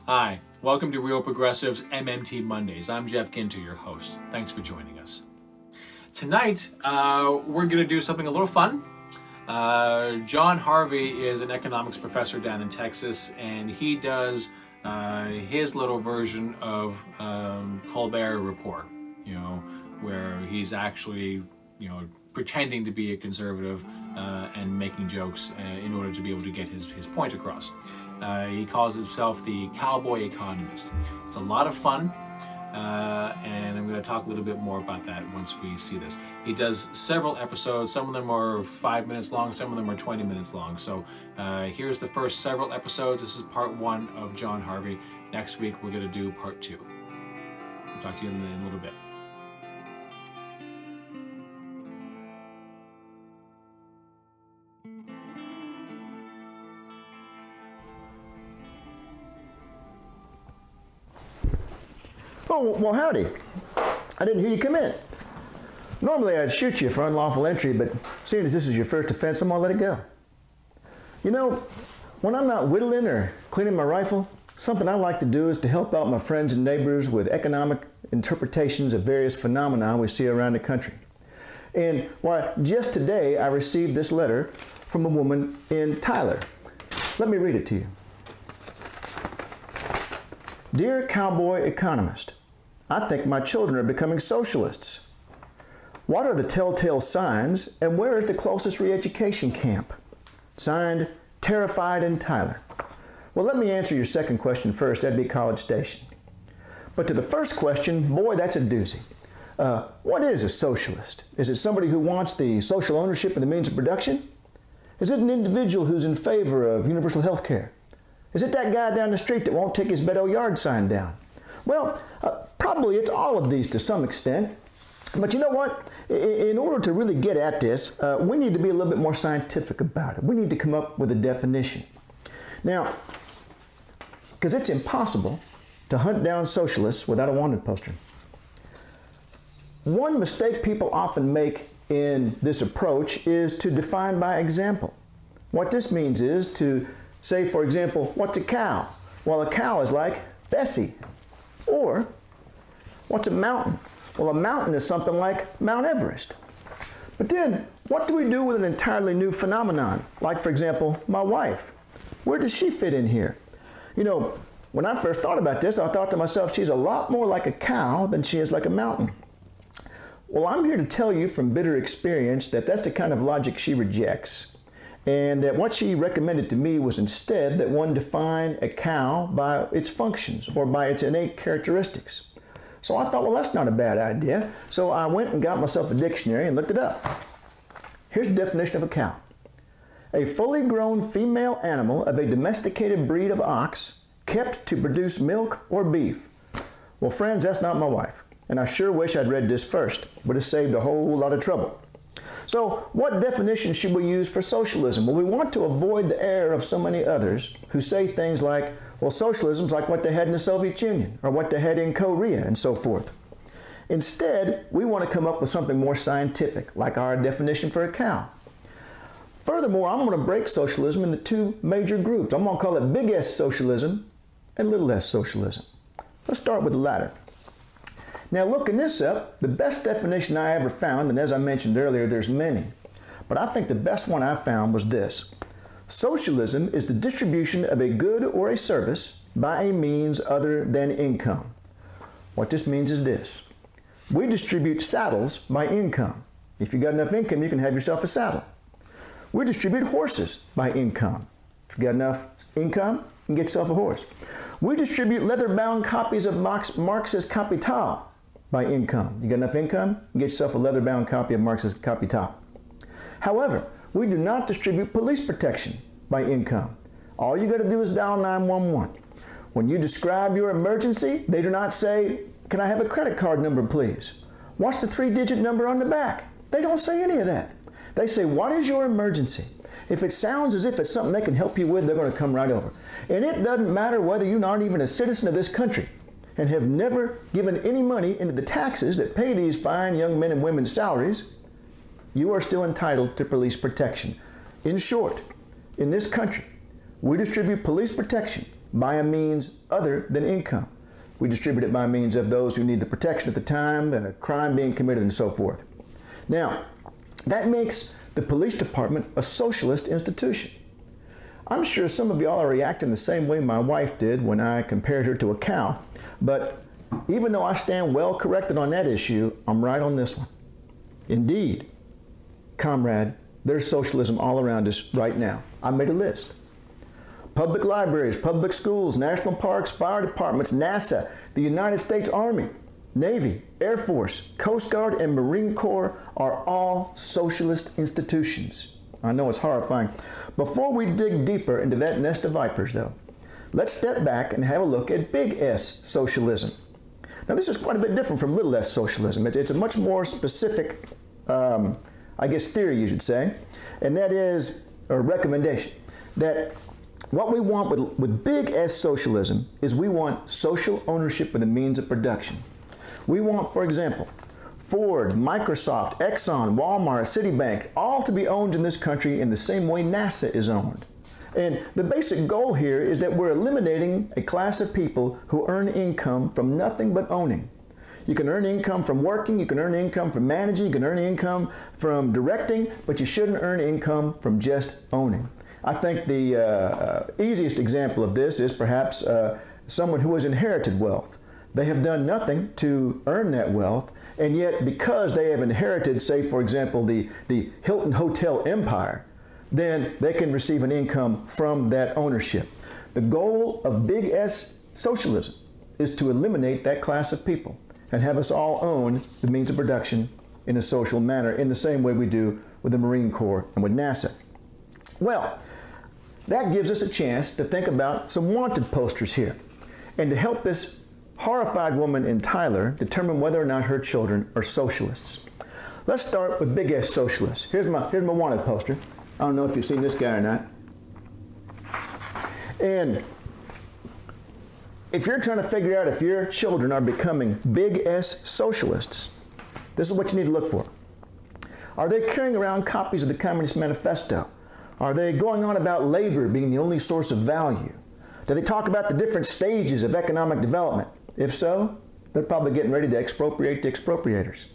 Hi, welcome to Real Progressive's MMT Mondays. I'm Jeff Ginter, your host. Thanks for joining us. Tonight, we're going to do something a little fun. John Harvey is an economics professor down in Texas, and he does his little version of Colbert Report, where he's actually, pretending to be a conservative and making jokes in order to be able to get his point across. He calls himself the Cowboy Economist. It's a lot of fun, and I'm going to talk a little bit more about that once we see this. He does several episodes. Some of them are 5 minutes long, some of them are 20 minutes long. So here's the first several episodes. This is part 1 of John Harvey. Next week, we're going to do part 2. I'll talk to you in a little bit. Oh, well, howdy. I didn't hear you come in. Normally, I'd shoot you for unlawful entry, but seeing as this is your first offense, I'm gonna let it go. When I'm not whittling or cleaning my rifle, something I like to do is to help out my friends and neighbors with economic interpretations of various phenomena we see around the country. And why, just today, I received this letter from a woman in Tyler. Let me read it to you. Dear Cowboy Economist, I think my children are becoming socialists. What are the telltale signs, and where is the closest re-education camp? Signed, Terrified in Tyler. Well, let me answer your second question first. That'd be College Station. But to the first question, boy, that's a doozy. What is a socialist? Is it somebody who wants the social ownership of the means of production? Is it an individual who's in favor of universal health care? Is it that guy down the street that won't take his Beto yard sign down? Well, probably it's all of these to some extent. But you know what? In order to really get at this, we need to be a little bit more scientific about it. We need to come up with a definition. Now, because it's impossible to hunt down socialists without a wanted poster. One mistake people often make in this approach is to define by example. What this means is to say, for example, what's a cow? Well, a cow is like Bessie. Or, what's a mountain? Well, a mountain is something like Mount Everest. But then, what do we do with an entirely new phenomenon? Like, for example, my wife. Where does she fit in here? When I first thought about this, I thought to myself, she's a lot more like a cow than she is like a mountain. Well, I'm here to tell you from bitter experience that that's the kind of logic she rejects. And that what she recommended to me was instead that one define a cow by its functions or by its innate characteristics. So I thought, well, that's not a bad idea. So I went and got myself a dictionary and looked it up. Here's the definition of a cow. A fully grown female animal of a domesticated breed of ox kept to produce milk or beef. Well, friends, that's not my wife. And I sure wish I'd read this first. Would have saved a whole lot of trouble. So what definition should we use for socialism? Well, we want to avoid the error of so many others who say things like, well, socialism's like what they had in the Soviet Union or what they had in Korea and so forth. Instead, we want to come up with something more scientific, like our definition for a cow. Furthermore, I'm going to break socialism into 2 major groups. I'm going to call it big S socialism and little s socialism. Let's start with the latter. Now, looking this up, the best definition I ever found, and as I mentioned earlier, there's many, but I think the best one I found was this. Socialism is the distribution of a good or a service by a means other than income. What this means is this. We distribute saddles by income. If you got enough income, you can have yourself a saddle. We distribute horses by income. If you got enough income, you can get yourself a horse. We distribute leather-bound copies of Marx's Capital by income. You got enough income, you get yourself a leather-bound copy of Marx's Capital. However, we do not distribute police protection by income. All you got to do is dial 911. When you describe your emergency, they do not say, "Can I have a credit card number, please?" What's the 3-digit number on the back? They don't say any of that. They say, "What is your emergency?" If it sounds as if it's something they can help you with, they're going to come right over. And it doesn't matter whether you aren't even a citizen of this country and have never given any money into the taxes that pay these fine young men and women's salaries, you are still entitled to police protection. In short, in this country, we distribute police protection by a means other than income. We distribute it by means of those who need the protection at the time, and a crime being committed, and so forth. Now, that makes the police department a socialist institution. I'm sure some of y'all are reacting the same way my wife did when I compared her to a cow, but even though I stand well corrected on that issue, I'm right on this one. Indeed, comrade, there's socialism all around us right now. I made a list. Public libraries, public schools, national parks, fire departments, NASA, the United States Army, Navy, Air Force, Coast Guard, and Marine Corps are all socialist institutions. I know it's horrifying. Before we dig deeper into that nest of vipers, though, let's step back and have a look at big S socialism. Now, this is quite a bit different from little s socialism. It's a much more specific, theory, you should say, and that is a recommendation that what we want with big S socialism is we want social ownership of the means of production. We want, for example, Ford, Microsoft, Exxon, Walmart, Citibank, all to be owned in this country in the same way NASA is owned. And the basic goal here is that we're eliminating a class of people who earn income from nothing but owning. You can earn income from working, you can earn income from managing, you can earn income from directing, but you shouldn't earn income from just owning. I think the easiest example of this is perhaps someone who has inherited wealth. They have done nothing to earn that wealth, and yet because they have inherited, say, for example, the Hilton Hotel empire, then they can receive an income from that ownership. The goal of big S socialism is to eliminate that class of people and have us all own the means of production in a social manner, in the same way we do with the Marine Corps and with NASA. Well, that gives us a chance to think about some wanted posters here, and to help this horrified woman in Tyler determine whether or not her children are socialists. Let's start with big S socialists. Here's my wanted poster. I don't know if you've seen this guy or not. And if you're trying to figure out if your children are becoming big S socialists, this is what you need to look for. Are they carrying around copies of the Communist Manifesto? Are they going on about labor being the only source of value? Do they talk about the different stages of economic development? If so, they're probably getting ready to expropriate the expropriators.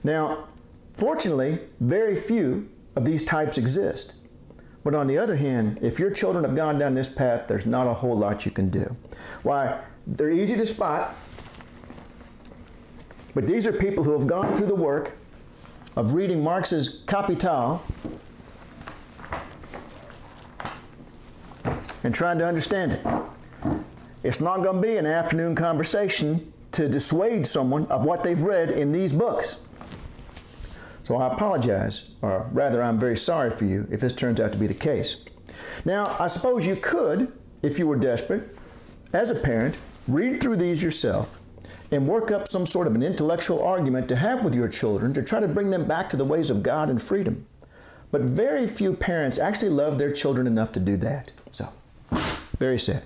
Now, fortunately, very few of these types exist. But on the other hand, if your children have gone down this path, there's not a whole lot you can do. Why, they're easy to spot, but these are people who have gone through the work of reading Marx's Kapital and trying to understand it. It's not going to be an afternoon conversation to dissuade someone of what they've read in these books. So I apologize, or rather I'm very sorry for you if this turns out to be the case. Now, I suppose you could, if you were desperate, as a parent, read through these yourself and work up some sort of an intellectual argument to have with your children to try to bring them back to the ways of God and freedom. But very few parents actually love their children enough to do that. So, very sad.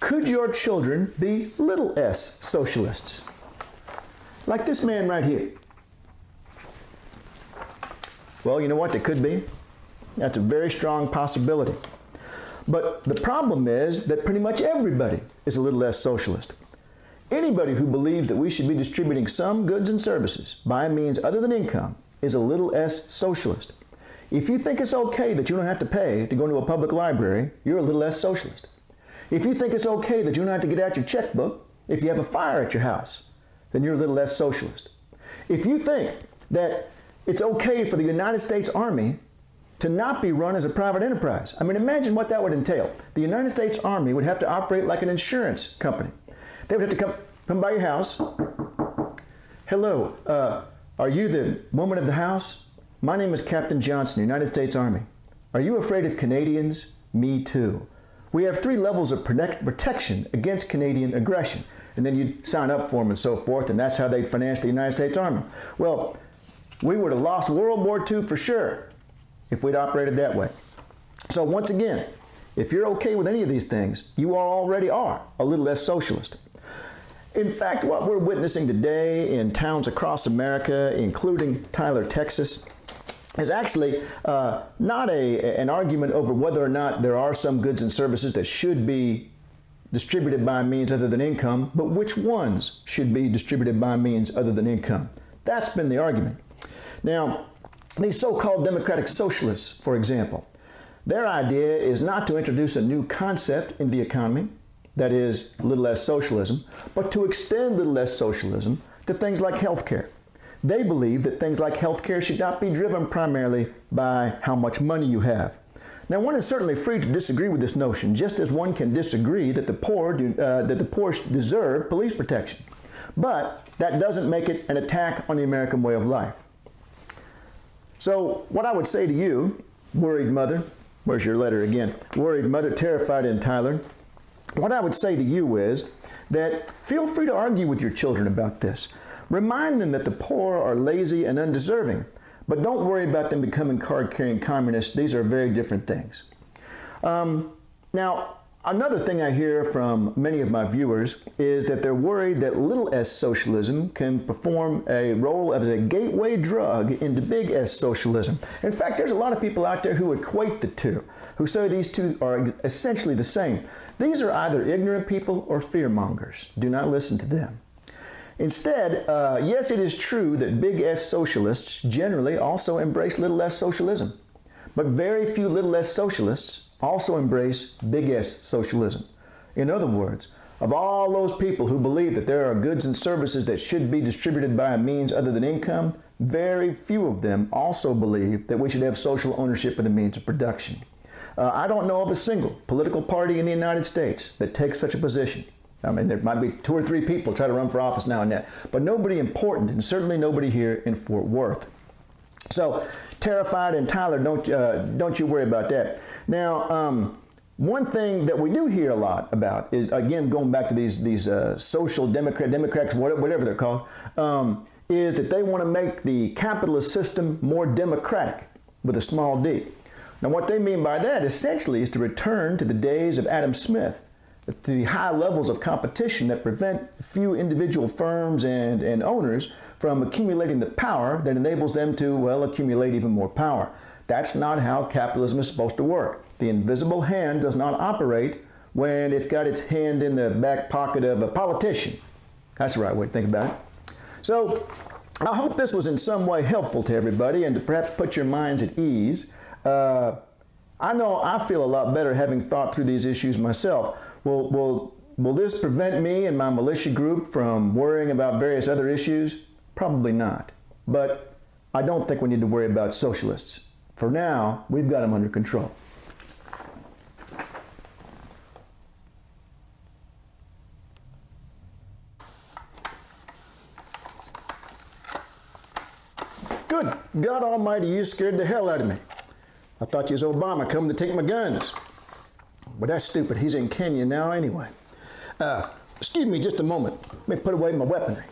Could your children be little s socialists? Like this man right here. Well, you know what? They could be. That's a very strong possibility. But the problem is that pretty much everybody is a little less socialist. Anybody who believes that we should be distributing some goods and services by means other than income is a little s socialist. If you think it's okay that you don't have to pay to go into a public library, you're a little less socialist. If you think it's okay that you don't have to get out your checkbook if you have a fire at your house, then you're a little less socialist. If you think that it's okay for the United States Army to not be run as a private enterprise, I mean, imagine what that would entail. The United States Army would have to operate like an insurance company. They would have to come by your house. Hello, are you the woman of the house? My name is Captain Johnson, United States Army. Are you afraid of Canadians? Me too. We have 3 levels of protection against Canadian aggression. And then you'd sign up for them and so forth, and that's how they'd finance the United States Army. Well, we would have lost World War II for sure if we'd operated that way. So once again, if you're okay with any of these things, you already are a little less socialist. In fact, what we're witnessing today in towns across America, including Tyler, Texas, is actually not an argument over whether or not there are some goods and services that should be distributed by means other than income, but which ones should be distributed by means other than income? That's been the argument. Now, these so-called democratic socialists, for example, their idea is not to introduce a new concept in the economy, that is, little less socialism, but to extend little less socialism to things like healthcare. They believe that things like healthcare should not be driven primarily by how much money you have. Now, one is certainly free to disagree with this notion, just as one can disagree that the poor deserve police protection. But that doesn't make it an attack on the American way of life. So what I would say to you, worried mother, where's your letter again? Worried mother, terrified and Tyler. What I would say to you is that feel free to argue with your children about this. Remind them that the poor are lazy and undeserving, but don't worry about them becoming card-carrying communists. These are very different things. Now, another thing I hear from many of my viewers is that they're worried that little s socialism can perform a role as a gateway drug into big S socialism. In fact, there's a lot of people out there who equate the two, who say these two are essentially the same. These are either ignorant people or fearmongers. Do not listen to them. Instead, yes, it is true that big S socialists generally also embrace little s socialism, but very few little s socialists also embrace big S socialism. In other words, of all those people who believe that there are goods and services that should be distributed by a means other than income, very few of them also believe that we should have social ownership of the means of production. I don't know of a single political party in the United States that takes such a position. I mean, there might be 2 or 3 people try to run for office now and then, but nobody important, and certainly nobody here in Fort Worth. So, terrified and Tyler, don't you worry about that. Now, one thing that we do hear a lot about is, again, going back to these social Democrats, whatever they're called, is that they want to make the capitalist system more democratic with a small d. Now, what they mean by that essentially is to return to the days of Adam Smith, to the high levels of competition that prevent few individual firms and owners from accumulating the power that enables them to, well, accumulate even more power. That's not how capitalism is supposed to work. The invisible hand does not operate when it's got its hand in the back pocket of a politician. That's the right way to think about it. So I hope this was in some way helpful to everybody and to perhaps put your minds at ease. I know I feel a lot better having thought through these issues myself. Will this prevent me and my militia group from worrying about various other issues? Probably not. But I don't think we need to worry about socialists. For now, we've got them under control. Good God Almighty, you scared the hell out of me. I thought you was Obama coming to take my guns. But that's stupid. He's in Kenya now anyway. Excuse me just a moment. Let me put away my weaponry.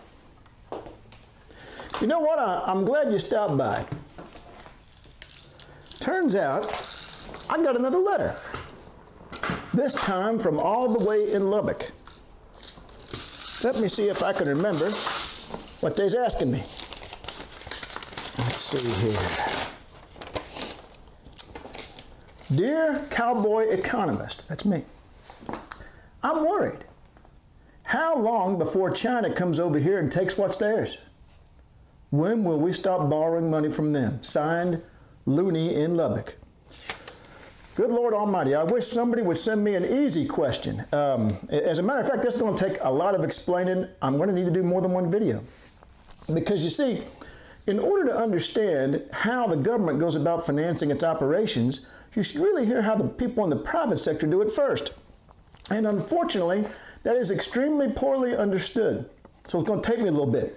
You know what? I'm glad you stopped by. Turns out, I got another letter. This time from all the way in Lubbock. Let me see if I can remember what they's asking me. Let's see here. Dear Cowboy Economist, that's me. I'm worried. How long before China comes over here and takes what's theirs? When will we stop borrowing money from them? Signed, Looney in Lubbock. Good Lord Almighty, I wish somebody would send me an easy question. As a matter of fact, that's going to take a lot of explaining. I'm going to need to do more than one video. Because you see, in order to understand how the government goes about financing its operations, you should really hear how the people in the private sector do it first. And unfortunately, that is extremely poorly understood. So it's going to take me a little bit.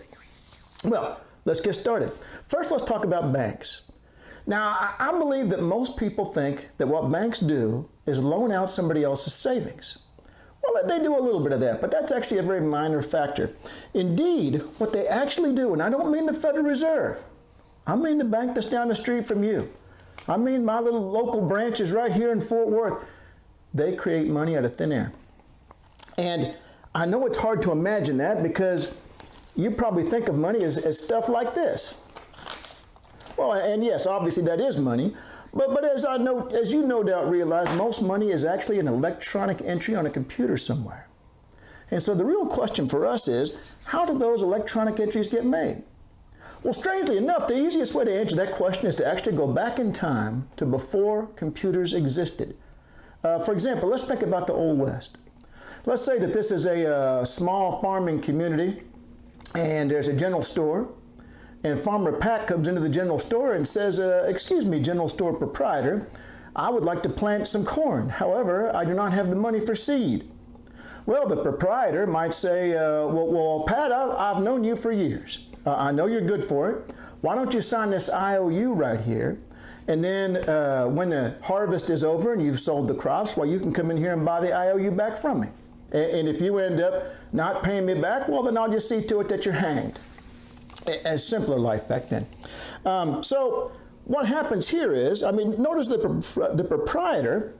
Well, let's get started. First, let's talk about banks. Now, I believe that most people think that what banks do is loan out somebody else's savings. Well, they do a little bit of that, but that's actually a very minor factor. Indeed, what they actually do, and I don't mean the Federal Reserve, I mean the bank that's down the street from you. I mean my little local branches right here in Fort Worth. They create money out of thin air. And I know it's hard to imagine that because you probably think of money as stuff like this. Well, and yes, obviously that is money, But as you no doubt realize, most money is actually an electronic entry on a computer somewhere. And so the real question for us is, how do those electronic entries get made? Well, strangely enough, the easiest way to answer that question is to actually go back in time to before computers existed. For example, let's think about the Old West. Let's say that this is a small farming community and there's a general store, and Farmer Pat comes into the general store and says, excuse me, general store proprietor, I would like to plant some corn. However, I do not have the money for seed. Well, the proprietor might say, well, Pat, I've known you for years. I know you're good for it. Why don't you sign this IOU right here? And then when the harvest is over and you've sold the crops, well, you can come in here and buy the IOU back from me. And if you end up not paying me back, well, then I'll just see to it that you're hanged. A simpler life back then. So what happens here is, notice the proprietor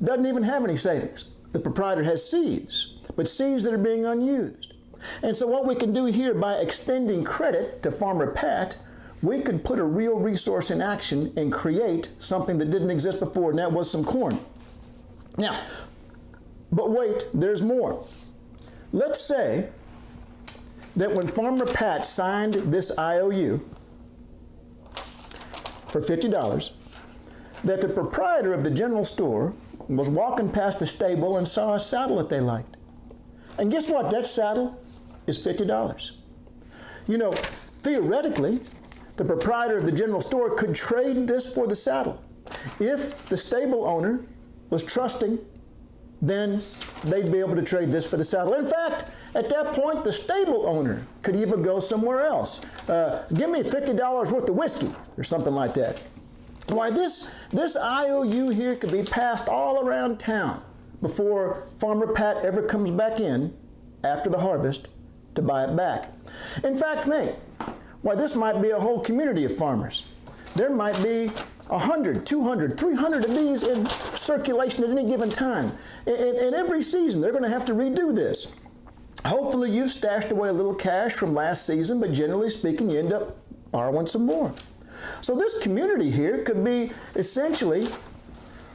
doesn't even have any savings. The proprietor has seeds, but seeds that are being unused. And so what we can do here by extending credit to Farmer Pat, we could put a real resource in action and create something that didn't exist before, and that was some corn. Now, but wait, there's more. Let's say that when Farmer Pat signed this IOU for $50, that the proprietor of the general store was walking past the stable and saw a saddle that they liked. And guess what? That saddle is $50. You know, theoretically, the proprietor of the general store could trade this for the saddle. If the stable owner was trusting, then they'd be able to trade this for the saddle. In fact, at that point, the stable owner could even go somewhere else. Give me $50 worth of whiskey or something like that. Why, this IOU here could be passed all around town before Farmer Pat ever comes back in after the harvest to buy it back. In fact, think, why, this might be a whole community of farmers. There might be 100, 200, 300 of these in circulation at any given time. And every season, they're going to have to redo this. Hopefully, you've stashed away a little cash from last season, but generally speaking, you end up borrowing some more. So this community here could be essentially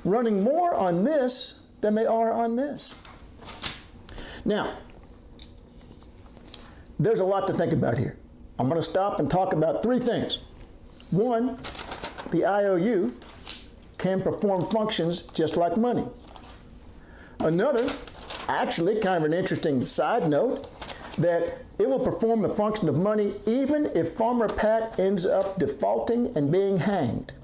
running more on this than they are on this. Now, there's a lot to think about here. I'm going to stop and talk about three things. One, the IOU can perform functions just like money. Another, actually kind of an interesting side note, that it will perform the function of money even if Farmer Pat ends up defaulting and being hanged.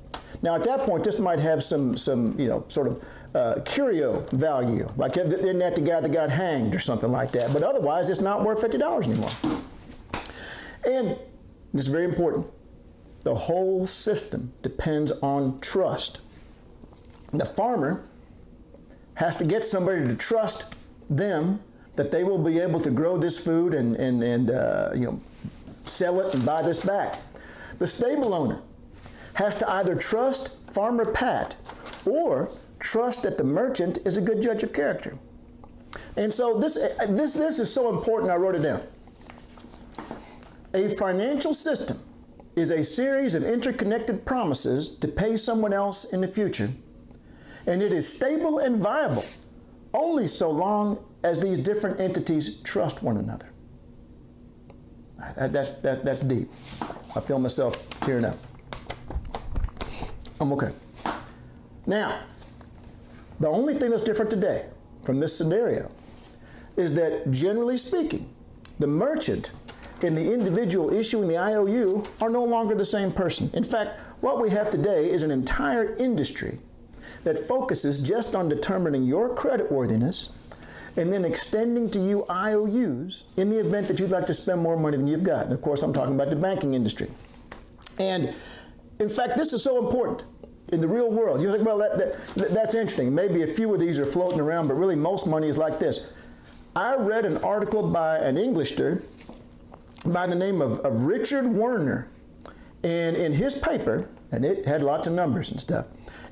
Now at that point, this might have some sort of curio value, like isn't that the guy that got hanged or something like that. But otherwise, it's not worth $50 anymore. And this is very important. The whole system depends on trust. The farmer has to get somebody to trust them that they will be able to grow this food and sell it and buy this back. The stable owner has to either trust Farmer Pat or trust that the merchant is a good judge of character. And so this is so important, I wrote it down. A financial system is a series of interconnected promises to pay someone else in the future, and it is stable and viable only so long as these different entities trust one another. That's deep. I feel myself tearing up. I'm okay. Now, the only thing that's different today from this scenario is that, generally speaking, the merchant and the individual issuing the IOU are no longer the same person. In fact, what we have today is an entire industry that focuses just on determining your creditworthiness and then extending to you IOUs in the event that you'd like to spend more money than you've got. And of course, I'm talking about the banking industry. And in fact, this is so important in the real world. You think, well, that's interesting. Maybe a few of these are floating around, but really most money is like this. I read an article by an Englisher by the name of Richard Werner. And in his paper, and it had lots of numbers and stuff,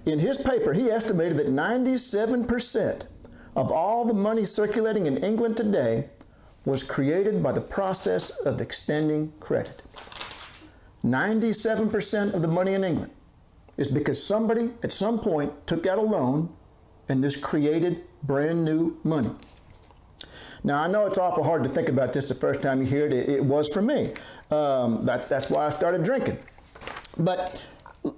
in his paper, he estimated that 97% of all the money circulating in England today was created by the process of extending credit. 97% of the money in England is because somebody at some point took out a loan and this created brand new money. Now, I know it's awful hard to think about this the first time you hear it. It was for me. That's why I started drinking. But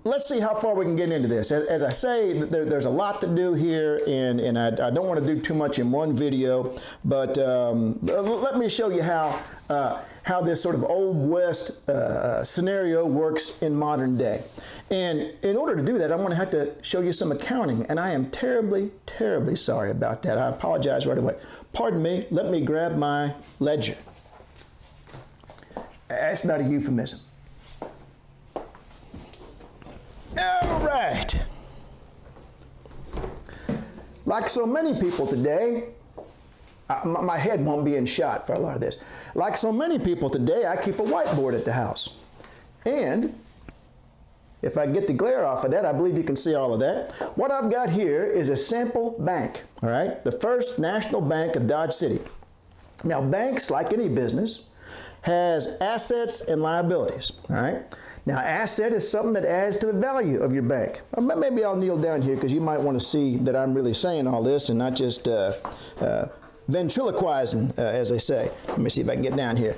let's see how far we can get into this. As I say, there's a lot to do here, and I don't want to do too much in one video, but let me show you how this sort of Old West scenario works in modern day. And in order to do that, I'm going to have to show you some accounting, and I am terribly, terribly sorry about that. I apologize right away. Pardon me, let me grab my ledger. That's not a euphemism. All right. Like so many people today, my head won't be in shot for a lot of this. Like so many people today, I keep a whiteboard at the house. And if I get the glare off of that, I believe you can see all of that. What I've got here is a sample bank, all right? The First National Bank of Dodge City. Now, banks, like any business, has assets and liabilities, all right? Now, asset is something that adds to the value of your bank. Maybe I'll kneel down here because you might want to see that I'm really saying all this and not just ventriloquizing, as they say. Let me see if I can get down here.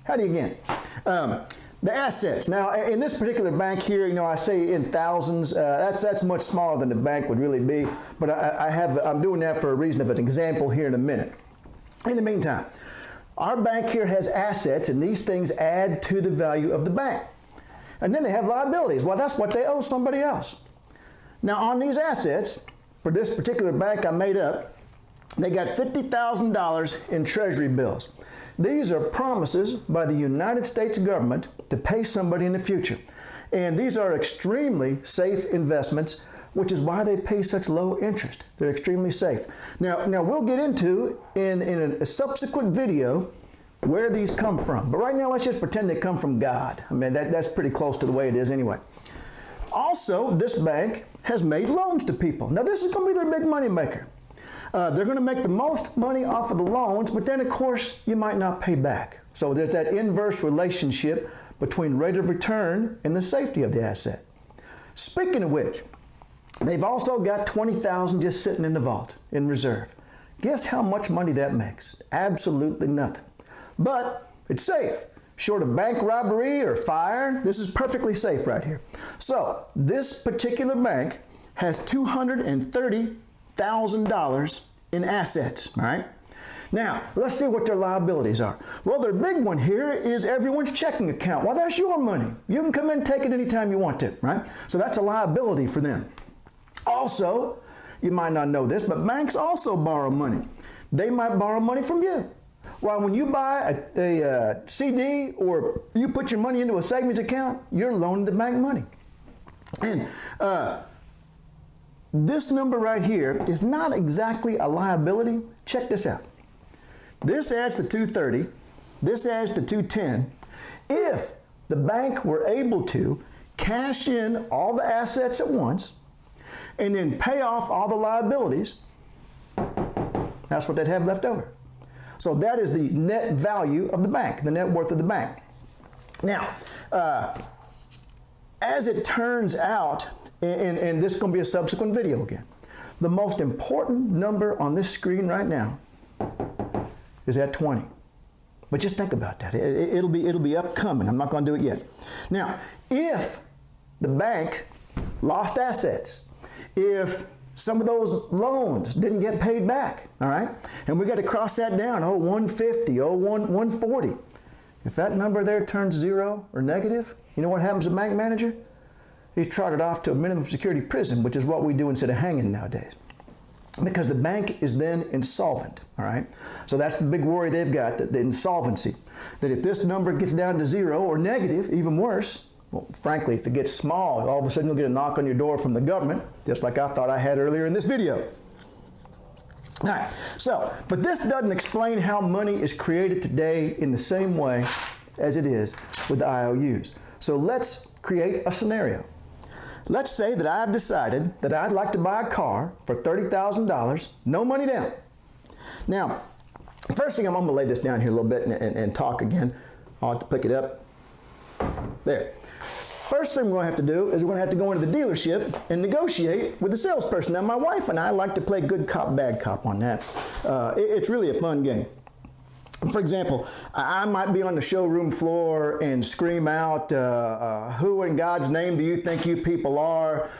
Howdy again. The assets. Now, in this particular bank here, you know, I say in thousands. That's much smaller than the bank would really be. But I'm doing that for a reason of an example here in a minute. In the meantime, our bank here has assets, and these things add to the value of the bank. And then they have liabilities. Well, that's what they owe somebody else. Now, on these assets, for this particular bank I made up, they got $50,000 in treasury bills. These are promises by the United States government to pay somebody in the future. And these are extremely safe investments, which is why they pay such low interest. They're extremely safe. Now we'll get into in a subsequent video where these come from. But right now, let's just pretend they come from God. I mean, that's pretty close to the way it is anyway. Also, this bank has made loans to people. Now, this is going to be their big money maker. They're going to make the most money off of the loans, but then, of course, you might not pay back. So there's that inverse relationship between rate of return and the safety of the asset. Speaking of which, they've also got $20,000 just sitting in the vault in reserve. Guess how much money that makes? Absolutely nothing. But it's safe. Short of bank robbery or fire, this is perfectly safe right here. So this particular bank has $230,000 in assets, all right? Now, let's see what their liabilities are. Well, their big one here is everyone's checking account. Well, that's your money. You can come in and take it anytime you want to, right? So that's a liability for them. Also, you might not know this, but banks also borrow money. They might borrow money from you. Well, when you buy a CD or you put your money into a savings account, you're loaning the bank money. And this number right here is not exactly a liability. Check this out. This adds to 230. This adds to 210. If the bank were able to cash in all the assets at once and then pay off all the liabilities, that's what they'd have left over. So that is the net value of the bank, the net worth of the bank. Now, as it turns out, and this is going to be a subsequent video again, the most important number on this screen right now is at 20. But just think about that. It'll be upcoming. I'm not going to do it yet. Now, if the bank lost assets, if some of those loans didn't get paid back, all right? And we got to cross that down, 150, 140. If that number there turns zero or negative, you know what happens to the bank manager? He's trotted off to a minimum security prison, which is what we do instead of hanging nowadays. Because the bank is then insolvent, all right? So that's the big worry they've got, the insolvency. That if this number gets down to zero or negative, even worse, well, frankly, if it gets small, all of a sudden you'll get a knock on your door from the government, just like I thought I had earlier in this video. All right, so, but this doesn't explain how money is created today in the same way as it is with the IOUs. So let's create a scenario. Let's say that I've decided that I'd like to buy a car for $30,000, no money down. Now, first thing, I'm going to lay this down here a little bit and talk again. I'll have to pick it up. There. First thing we're going to have to do is we're going to have to go into the dealership and negotiate with the salesperson. Now, my wife and I like to play good cop, bad cop on that. It's really a fun game. For example, I might be on the showroom floor and scream out, who in God's name do you think you people are?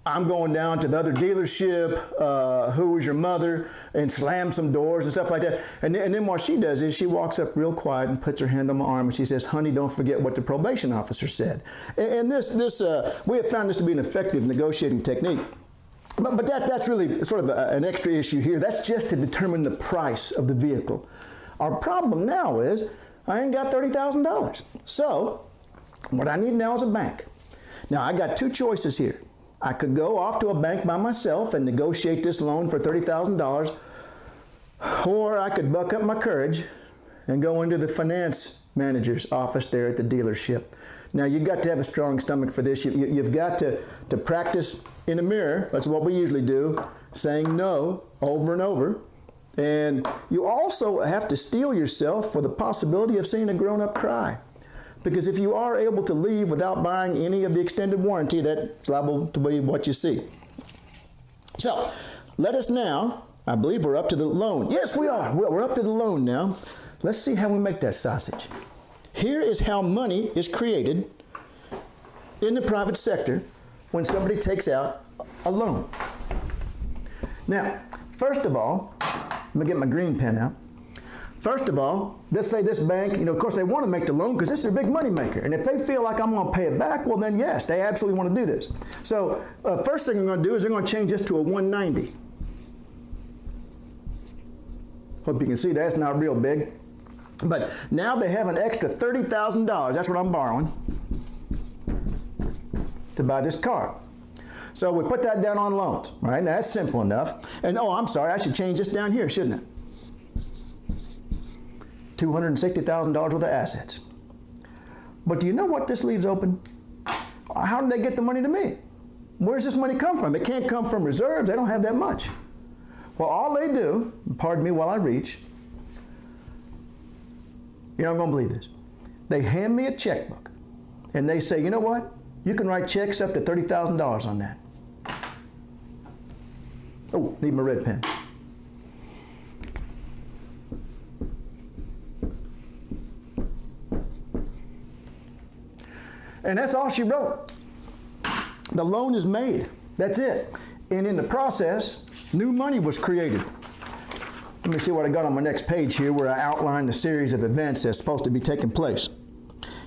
I'm going down to the other dealership, who is your mother, and slam some doors and stuff like that. And then what she does is she walks up real quiet and puts her hand on my arm and she says, honey, don't forget what the probation officer said. And we have found this to be an effective negotiating technique. But that's really sort of an extra issue here. That's just to determine the price of the vehicle. Our problem now is I ain't got $30,000. So what I need now is a bank. Now I got two choices here. I could go off to a bank by myself and negotiate this loan for $30,000, or I could buck up my courage and go into the finance manager's office there at the dealership. Now, you've got to have a strong stomach for this. You've got to practice in a mirror. That's what we usually do, saying no over and over. And you also have to steel yourself for the possibility of seeing a grown-up cry. Because if you are able to leave without buying any of the extended warranty, that's liable to be what you see. So, let us now, I believe we're up to the loan. Yes, we are. We're up to the loan now. Let's see how we make that sausage. Here is how money is created in the private sector when somebody takes out a loan. Now, first of all, let me get my green pen out. First of all, let's say this bank, of course they want to make the loan because this is a big money maker. And if they feel like I'm going to pay it back, well then yes, they absolutely want to do this. So first thing they're going to do is they're going to change this to a 190. Hope you can see that's not real big. But now they have an extra $30,000, that's what I'm borrowing, to buy this car. So we put that down on loans, right? Now that's simple enough. And oh, I'm sorry, I should change this down here, shouldn't it? $260,000 worth of assets. But do you know what this leaves open? How did they get the money to me? Where does this money come from? It can't come from reserves. They don't have that much. Well, all they do, pardon me while I reach, you're not going to believe this. They hand me a checkbook, and they say, you know what? You can write checks up to $30,000 on that. Oh, need my red pen. And that's all she wrote. The loan is made. That's it. And in the process, new money was created. Let me see what I got on my next page here where I outline the series of events that's supposed to be taking place.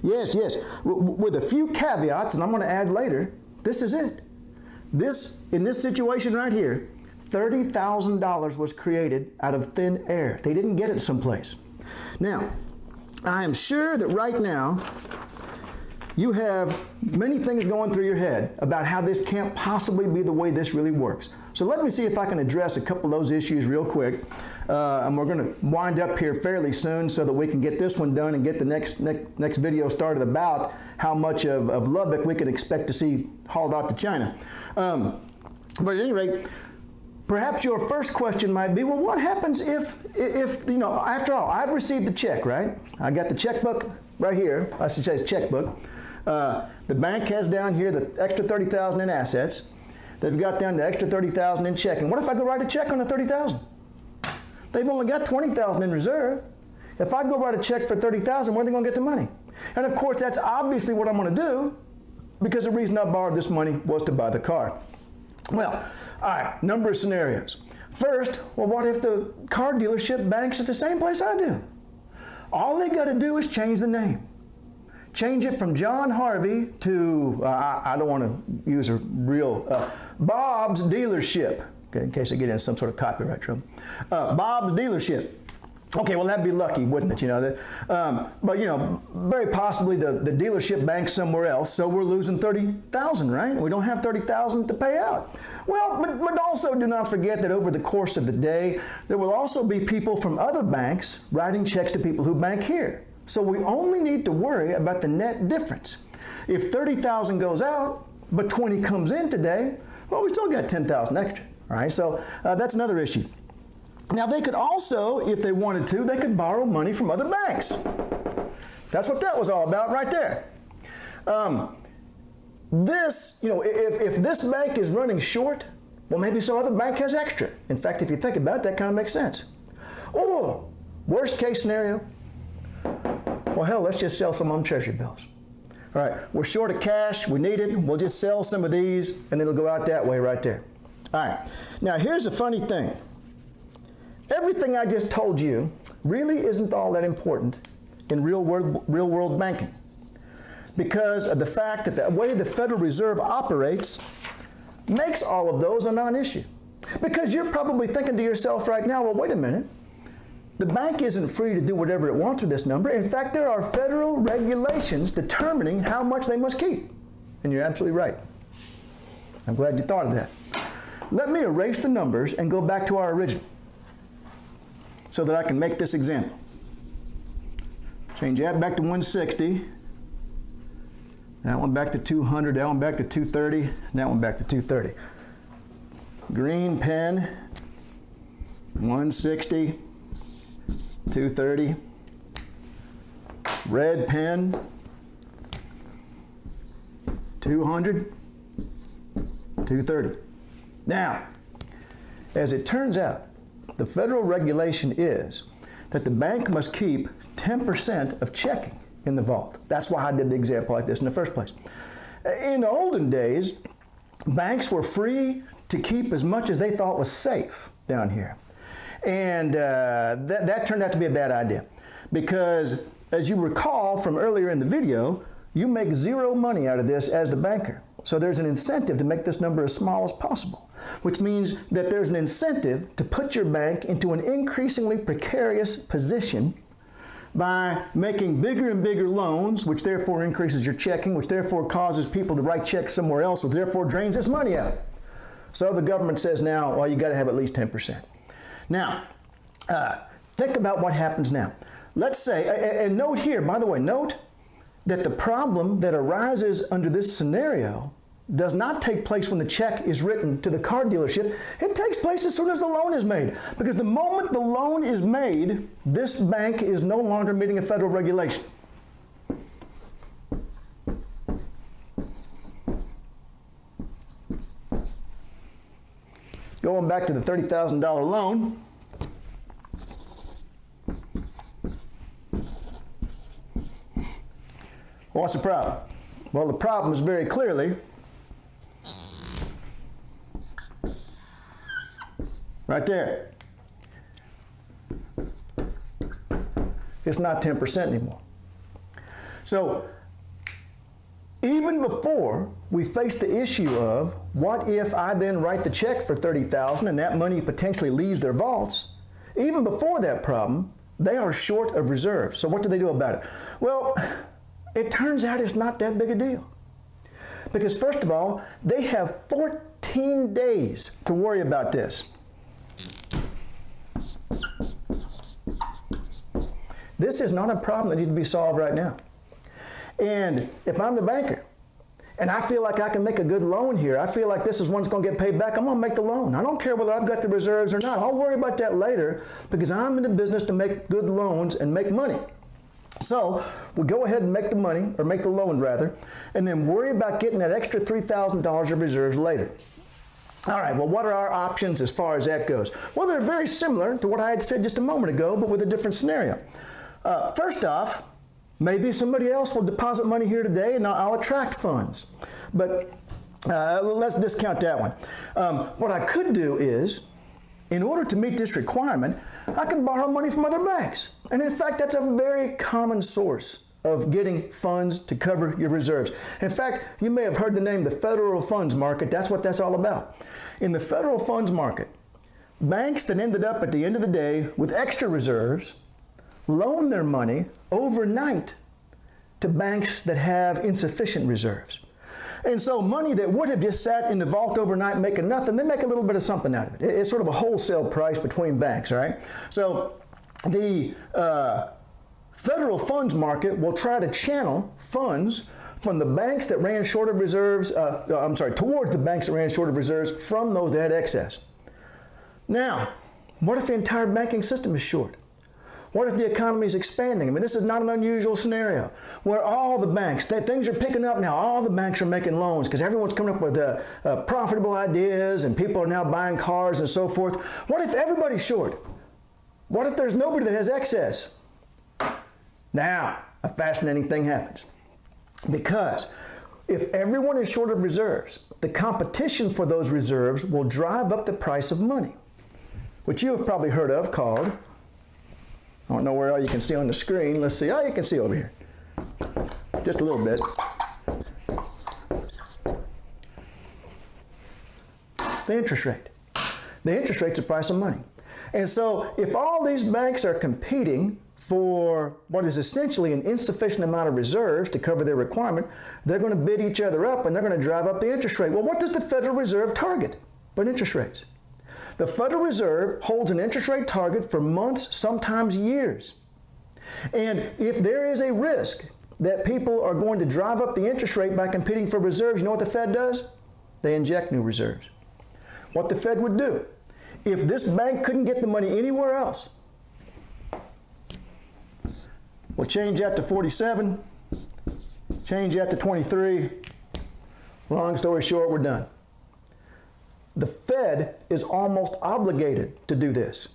Yes, with a few caveats, and I'm going to add later, this is it. In this situation right here, $30,000 was created out of thin air. They didn't get it someplace. Now, I am sure that right now, you have many things going through your head about how this can't possibly be the way this really works. So let me see if I can address a couple of those issues real quick. And we're going to wind up here fairly soon so that we can get this one done and get the next video started about how much of Lubbock we can expect to see hauled off to China. But at any rate, perhaps your first question might be, well, what happens if after all, I've received the check, right? I got the checkbook right here. I should say checkbook. The bank has down here the extra $30,000 in assets. They've got down the extra $30,000 in checking. What if I go write a check on the $30,000? They've only got $20,000 in reserve. If I go write a check for $30,000, where are they going to get the money? And of course, that's obviously what I'm going to do because the reason I borrowed this money was to buy the car. Well, all right, number of scenarios. First, well, what if the car dealership banks at the same place I do? All they got to do is change the name. Change it from John Harvey to, I don't want to use a real, Bob's Dealership, okay, in case I get in some sort of copyright trouble. Bob's Dealership. Okay, well, that'd be lucky, wouldn't it? But very possibly the dealership banks somewhere else, so we're losing $30,000, right? We don't have $30,000 to pay out. Well, but also do not forget that over the course of the day, there will also be people from other banks writing checks to people who bank here. So we only need to worry about the net difference. If $30,000 goes out, but 20 comes in today, well, we still got 10,000 extra, all right? So that's another issue. Now, they could also, if they wanted to, they could borrow money from other banks. That's what that was all about right there. If this bank is running short, well, maybe some other bank has extra. In fact, if you think about it, that kind of makes sense. Or, worst case scenario, well, hell, let's just sell some of them treasury bills. All right, we're short of cash, we need it, we'll just sell some of these, and then it'll go out that way right there. All right, now here's the funny thing. Everything I just told you really isn't all that important in real world banking, because of the fact that the way the Federal Reserve operates makes all of those a non-issue. Because you're probably thinking to yourself right now, well, wait a minute. The bank isn't free to do whatever it wants with this number. In fact, there are federal regulations determining how much they must keep. And you're absolutely right. I'm glad you thought of that. Let me erase the numbers and go back to our original so that I can make this example. Change that back to 160. That one back to 200. That one back to 230. That one back to 230. Green pen, 160. 230, red pen, 200, 230. Now, as it turns out, the federal regulation is that the bank must keep 10% of checking in the vault. That's why I did the example like this in the first place. In the olden days, banks were free to keep as much as they thought was safe down here. And that turned out to be a bad idea because, as you recall from earlier in the video, you make zero money out of this as the banker. So there's an incentive to make this number as small as possible, which means that there's an incentive to put your bank into an increasingly precarious position by making bigger and bigger loans, which therefore increases your checking, which therefore causes people to write checks somewhere else, which therefore drains this money out. So the government says now, well, you got to have at least 10%. Now, think about what happens now. Let's say, and note here, by the way, note that the problem that arises under this scenario does not take place when the check is written to the car dealership. It takes place as soon as the loan is made. Because the moment the loan is made, this bank is no longer meeting a federal regulation. Going back to the $30,000 loan, what's the problem? Well, the problem is very clearly right there. It's not 10% anymore. So, even before we face the issue of what if I then write the check for $30,000 and that money potentially leaves their vaults, even before that problem, they are short of reserves. So what do they do about it? Well, it turns out it's not that big a deal. Because first of all, they have 14 days to worry about this. This is not a problem that needs to be solved right now. And if I'm the banker, and I feel like I can make a good loan here, I feel like this is one that's going to get paid back, I'm going to make the loan. I don't care whether I've got the reserves or not. I'll worry about that later because I'm in the business to make good loans and make money. So we go ahead and make the money, or make the loan rather, and then worry about getting that extra $3,000 of reserves later. All right, well, what are our options as far as that goes? Well, they're very similar to what I had said just a moment ago, but with a different scenario. First off, maybe somebody else will deposit money here today and I'll attract funds. But let's discount that one. What I could do is, in order to meet this requirement, I can borrow money from other banks. And in fact, that's a very common source of getting funds to cover your reserves. In fact, you may have heard the name the federal funds market. That's what that's all about. In the federal funds market, banks that ended up at the end of the day with extra reserves loan their money overnight to banks that have insufficient reserves. And so money that would have just sat in the vault overnight making nothing, they make a little bit of something out of it. It's sort of a wholesale price between banks, all right? So the federal funds market will try to channel funds from the banks that ran short of reserves, towards the banks that ran short of reserves from those that had excess. Now, what if the entire banking system is short? What if the economy is expanding? I mean, this is not an unusual scenario where all the banks, things are picking up now. All the banks are making loans because everyone's coming up with profitable ideas and people are now buying cars and so forth. What if everybody's short? What if there's nobody that has excess? Now, a fascinating thing happens. Because if everyone is short of reserves, the competition for those reserves will drive up the price of money, which you have probably heard of called, I don't know where all you can see on the screen. Let's see. Oh, you can see over here. Just a little bit. The interest rate. The interest rate's the price of money. And so if all these banks are competing for what is essentially an insufficient amount of reserves to cover their requirement, they're going to bid each other up and they're going to drive up the interest rate. Well, what does the Federal Reserve target but interest rates? The Federal Reserve holds an interest rate target for months, sometimes years. And if there is a risk that people are going to drive up the interest rate by competing for reserves, you know what the Fed does? They inject new reserves. What the Fed would do, if this bank couldn't get the money anywhere else, we'll change that to 47, change that to 23. Long story short, we're done. The Fed is almost obligated to do this.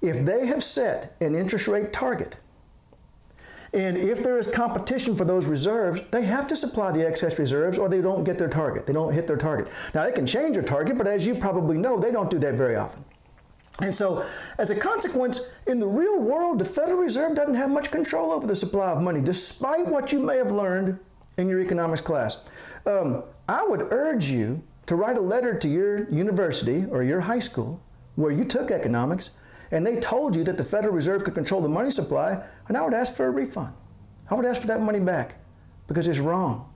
If they have set an interest rate target, and if there is competition for those reserves, they have to supply the excess reserves or they don't get their target. They don't hit their target. Now, they can change their target, but as you probably know, they don't do that very often. And so, as a consequence, in the real world, the Federal Reserve doesn't have much control over the supply of money, despite what you may have learned in your economics class. I would urge you to write a letter to your university or your high school where you took economics and they told you that the Federal Reserve could control the money supply, and I would ask for a refund. I would ask for that money back because it's wrong.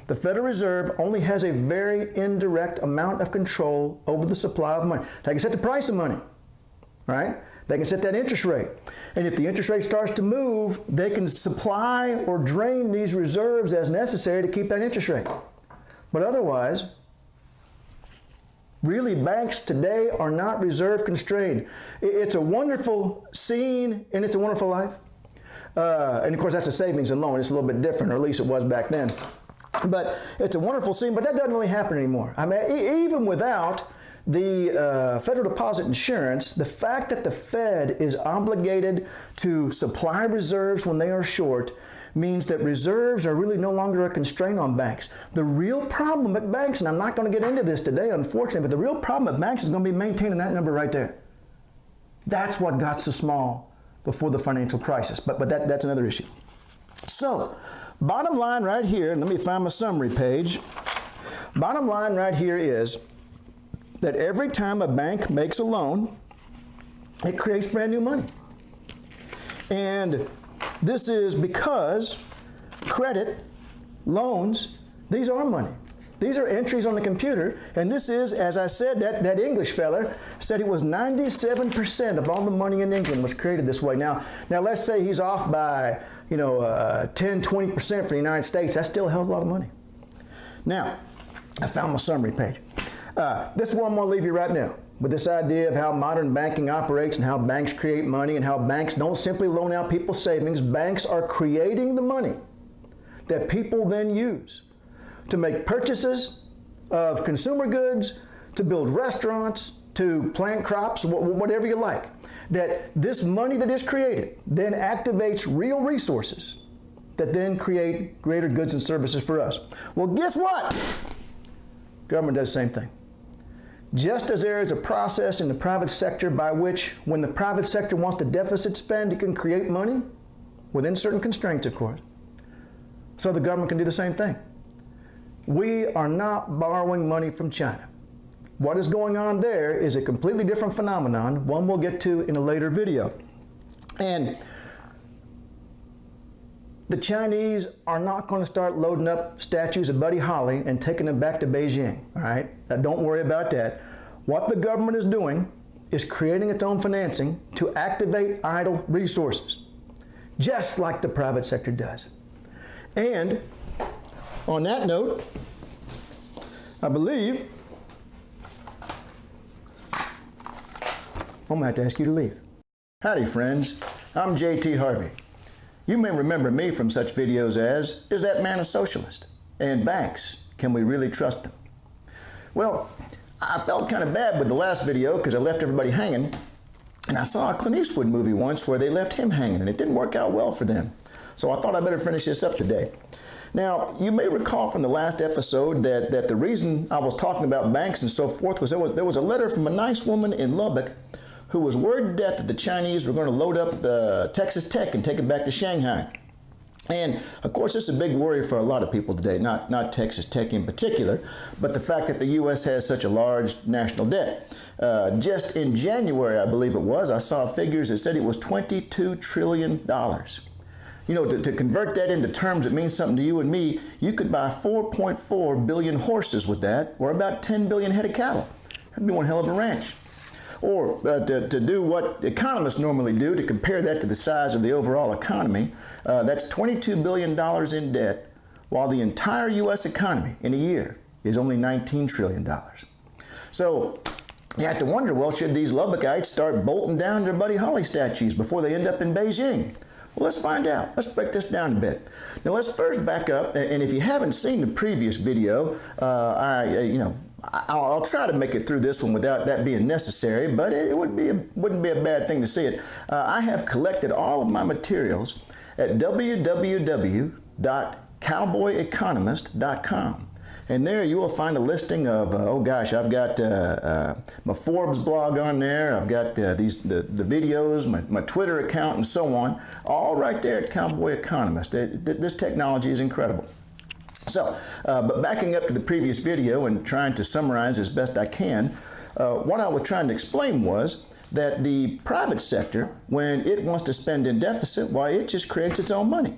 The Federal Reserve only has a very indirect amount of control over the supply of money. They can set the price of money, right? They can set that interest rate. And if the interest rate starts to move, they can supply or drain these reserves as necessary to keep that interest rate. But otherwise, really, banks today are not reserve constrained. It's a wonderful scene and it's a wonderful life. And of course, that's a savings and loan. It's a little bit different, or at least it was back then. But it's a wonderful scene, but that doesn't really happen anymore. I mean, even without the Federal Deposit Insurance, the fact that the Fed is obligated to supply reserves when they are short means that reserves are really no longer a constraint on banks. The real problem at banks, and I'm not going to get into this today, unfortunately, but the real problem at banks is going to be maintaining that number right there. That's what got so small before the financial crisis, but that's another issue. So, bottom line right here, and let me find my summary page. Bottom line right here is that every time a bank makes a loan, it creates brand new money. And this is because credit, loans, these are money. These are entries on the computer, and this is, as I said, that English fella said it was 97% of all the money in England was created this way. Now let's say he's off by 10, 20% for the United States. That's still a hell of a lot of money. Now, I found my summary page. This is where I'm going to leave you right now, with this idea of how modern banking operates and how banks create money and how banks don't simply loan out people's savings. Banks are creating the money that people then use to make purchases of consumer goods, to build restaurants, to plant crops, whatever you like. That this money that is created then activates real resources that then create greater goods and services for us. Well, guess what? Government does the same thing. Just as there is a process in the private sector by which, when the private sector wants to deficit spend, it can create money, within certain constraints, of course. So the government can do the same thing. We are not borrowing money from China. What is going on there is a completely different phenomenon, one we'll get to in a later video. And the Chinese are not going to start loading up statues of Buddy Holly and taking them back to Beijing, all right? Now, don't worry about that. What the government is doing is creating its own financing to activate idle resources, just like the private sector does. And on that note, I believe I'm going to have to ask you to leave. Howdy, friends. I'm J.T. Harvey. You may remember me from such videos as, Is That Man a Socialist? And Banks, Can We Really Trust Them? Well, I felt kind of bad with the last video because I left everybody hanging, and I saw a Clint Eastwood movie once where they left him hanging, and it didn't work out well for them. So I thought I better finish this up today. Now, you may recall from the last episode that the reason I was talking about banks and so forth was there was a letter from a nice woman in Lubbock who was worried to death that the Chinese were going to load up Texas Tech and take it back to Shanghai. And of course, this is a big worry for a lot of people today, not Texas Tech in particular, but the fact that the U.S. has such a large national debt. Just in January, I believe it was, I saw figures that said it was $22 trillion. You know, to convert that into terms that means something to you and me, you could buy 4.4 billion horses with that, or about 10 billion head of cattle. That'd be one hell of a ranch. Or to do what economists normally do, to compare that to the size of the overall economy, that's $22 billion in debt, while the entire U.S. economy in a year is only $19 trillion. So you have to wonder, well, should these Lubbockites start bolting down their Buddy Holly statues before they end up in Beijing? Well, let's find out. Let's break this down a bit. Now, let's first back up, and if you haven't seen the previous video, I'll try to make it through this one without that being necessary, but it wouldn't be a bad thing to see it. I have collected all of my materials at www.cowboyeconomist.com. And there you will find a listing of, I've got my Forbes blog on there, I've got the videos, my Twitter account, and so on, all right there at Cowboy Economist. This technology is incredible. So, but backing up to the previous video and trying to summarize as best I can, what I was trying to explain was that the private sector, when it wants to spend in deficit, why, it just creates its own money.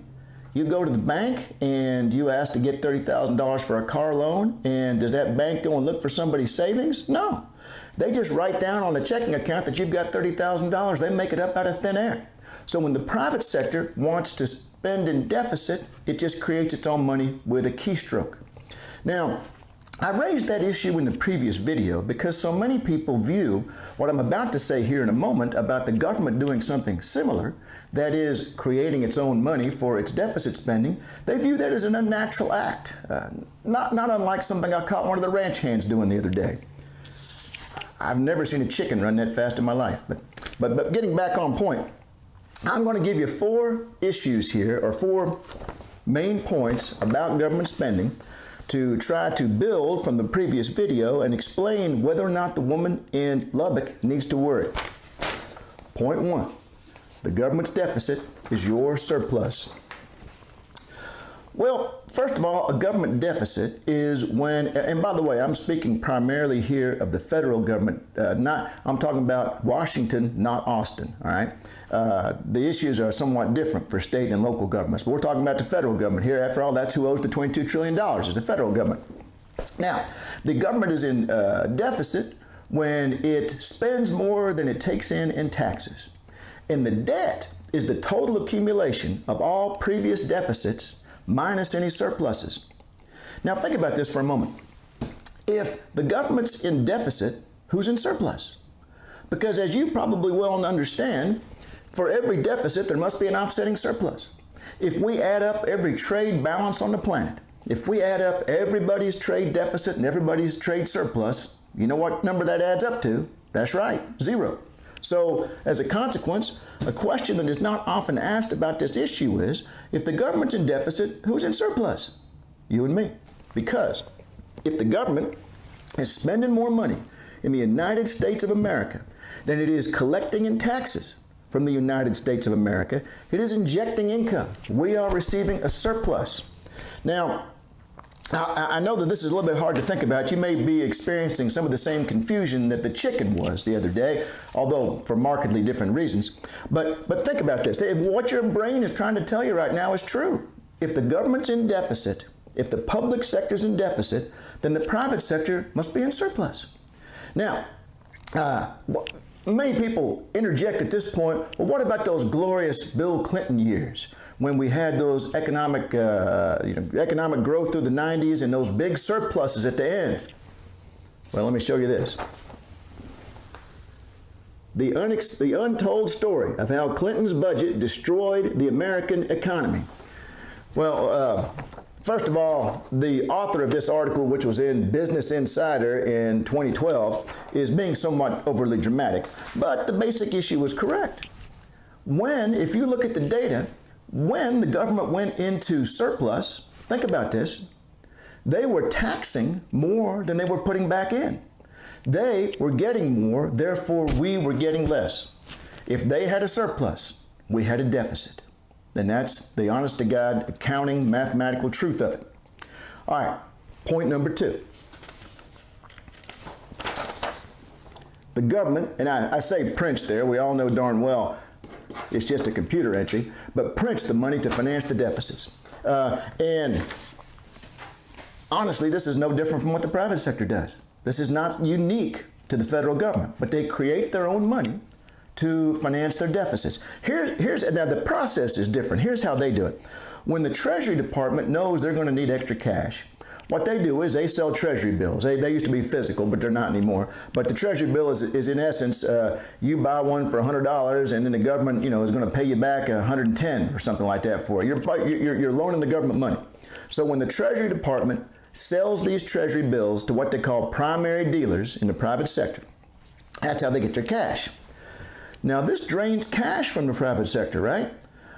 You go to the bank and you ask to get $30,000 for a car loan, and does that bank go and look for somebody's savings? No. They just write down on the checking account that you've got $30,000. They make it up out of thin air. So when the private sector wants to spend in deficit, it just creates its own money with a keystroke. Now, I raised that issue in the previous video because so many people view what I'm about to say here in a moment about the government doing something similar, that is, creating its own money for its deficit spending. They view that as an unnatural act, not unlike something I caught one of the ranch hands doing the other day. I've never seen a chicken run that fast in my life, but getting back on point, I'm going to give you 4 issues here, or 4 main points about government spending, to try to build from the previous video and explain whether or not the woman in Lubbock needs to worry. Point 1, the government's deficit is your surplus. Well, first of all, a government deficit is when, and by the way, I'm speaking primarily here of the federal government, I'm talking about Washington, not Austin, all right? The issues are somewhat different for state and local governments, but we're talking about the federal government here. After all, that's who owes the $22 trillion, is the federal government. Now, the government is in deficit when it spends more than it takes in taxes. And the debt is the total accumulation of all previous deficits minus any surpluses. Now think about this for a moment. If the government's in deficit, who's in surplus? Because as you probably well understand, for every deficit there must be an offsetting surplus. If we add up every trade balance on the planet, if we add up everybody's trade deficit and everybody's trade surplus, you know what number that adds up to? That's right, 0. So, as a consequence, a question that is not often asked about this issue is, if the government's in deficit, who's in surplus? You and me. Because if the government is spending more money in the United States of America than it is collecting in taxes from the United States of America, it is injecting income. We are receiving a surplus. Now, I know that this is a little bit hard to think about. You may be experiencing some of the same confusion that the chicken was the other day, although for markedly different reasons. But think about this. What your brain is trying to tell you right now is true. If the government's in deficit, if the public sector's in deficit, then the private sector must be in surplus. Now, many people interject at this point, well, what about those glorious Bill Clinton years when we had those economic growth through the 90s and those big surpluses at the end? Well, let me show you this. the untold story of how Clinton's budget destroyed the American economy. Well, first of all, the author of this article, which was in Business Insider in 2012, is being somewhat overly dramatic, but the basic issue was correct. If you look at the data, when the government went into surplus, think about this, they were taxing more than they were putting back in. They were getting more, therefore we were getting less. If they had a surplus, we had a deficit. And that's the honest to God accounting mathematical truth of it. All right, point number 2. The government, and I say prints there, we all know darn well it's just a computer entry, but prints the money to finance the deficits. And honestly, this is no different from what the private sector does. This is not unique to the federal government, but they create their own money to finance their deficits. Now the process is different. Here's how they do it. When the Treasury Department knows they're going to need extra cash, what they do is they sell Treasury bills. They used to be physical, but they're not anymore. But the Treasury bill is in essence, you buy one for $100, and then the government, is going to pay you back $110 or something like that for it. You're loaning the government money. So when the Treasury Department sells these Treasury bills to what they call primary dealers in the private sector, that's how they get their cash. Now, this drains cash from the private sector, right?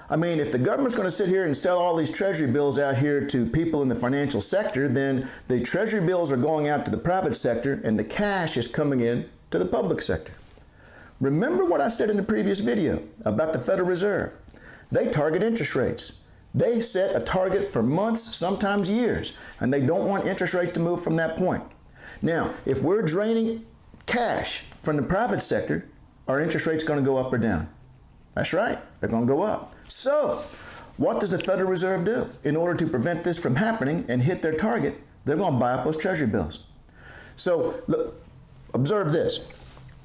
I mean, if the government's going to sit here and sell all these Treasury bills out here to people in the financial sector, then the Treasury bills are going out to the private sector and the cash is coming in to the public sector. Remember what I said in the previous video about the Federal Reserve. They target interest rates. They set a target for months, sometimes years, and they don't want interest rates to move from that point. Now, if we're draining cash from the private sector, are interest rates going to go up or down? That's right, they're going to go up. So, what does the Federal Reserve do? In order to prevent this from happening and hit their target, they're going to buy up those Treasury bills. So, look, observe this.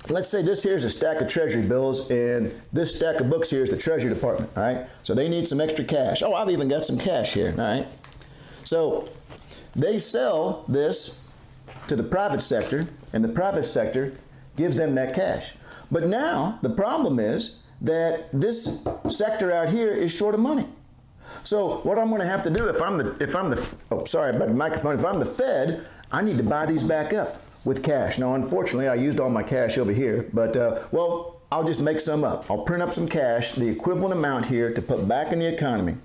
Let's say this here's a stack of Treasury bills, and this stack of books here is the Treasury Department, all right? So they need some extra cash. Oh, I've even got some cash here, all right? So they sell this to the private sector, and the private sector gives them that cash. But now the problem is that this sector out here is short of money. So what I'm going to have to do if I'm the Fed, I need to buy these back up with cash. Now, unfortunately, I used all my cash over here, but I'll just make some up. I'll print up some cash, the equivalent amount here to put back in the economy.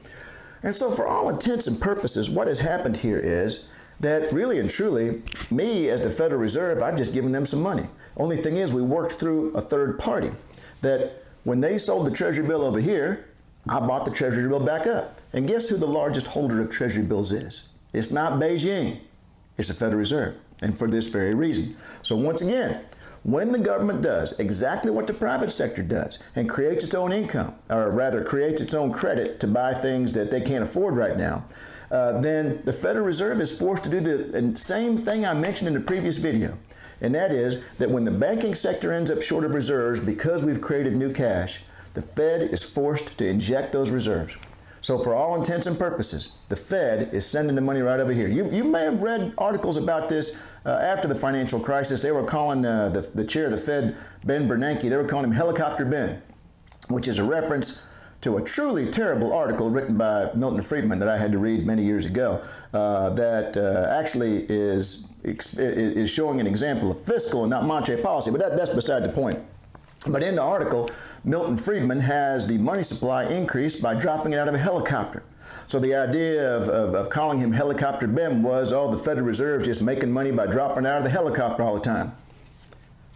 And so for all intents and purposes, what has happened here is that really and truly, me as the Federal Reserve, I've just given them some money. Only thing is we worked through a third party that when they sold the Treasury bill over here, I bought the Treasury bill back up. And guess who the largest holder of Treasury bills is? It's not Beijing, it's the Federal Reserve. And for this very reason. So once again, when the government does exactly what the private sector does and creates its own income, or rather creates its own credit to buy things that they can't afford right now, then the Federal Reserve is forced to do the same thing I mentioned in the previous video. And that is that when the banking sector ends up short of reserves because we've created new cash, the Fed is forced to inject those reserves. So for all intents and purposes, the Fed is sending the money right over here. You may have read articles about this after the financial crisis. They were calling the chair of the Fed, Ben Bernanke, they were calling him Helicopter Ben, which is a reference to a truly terrible article written by Milton Friedman that I had to read many years ago that actually is showing an example of fiscal and not monetary policy, but that's beside the point. But in the article, Milton Friedman has the money supply increased by dropping it out of a helicopter. So the idea of calling him Helicopter Ben was, the Federal Reserve's just making money by dropping it out of the helicopter all the time.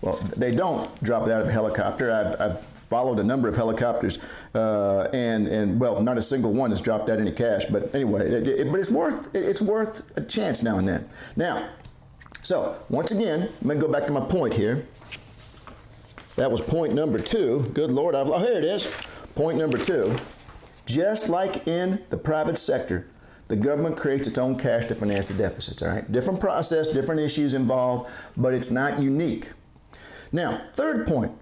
Well, they don't drop it out of a helicopter. I've followed a number of helicopters, and not a single one has dropped out any cash. But anyway, but it's worth a chance now and then. Now, so once again, I'm going to go back to my point here. That was point number 2. Good Lord, here it is. Point number 2. Just like in the private sector, the government creates its own cash to finance the deficits, all right? Different process, different issues involved, but it's not unique. Now, third point.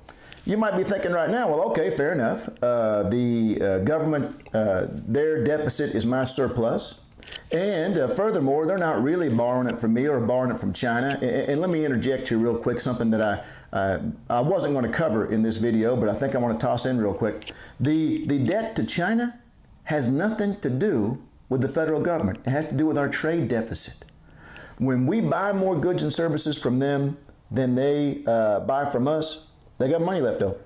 You might be thinking right now, well, okay, fair enough. The government, their deficit is my surplus. And furthermore, they're not really borrowing it from me or borrowing it from China. And let me interject here real quick something that I wasn't going to cover in this video, but I think I want to toss in real quick. The debt to China has nothing to do with the federal government. It has to do with our trade deficit. When we buy more goods and services from them than they buy from us, they got money left over.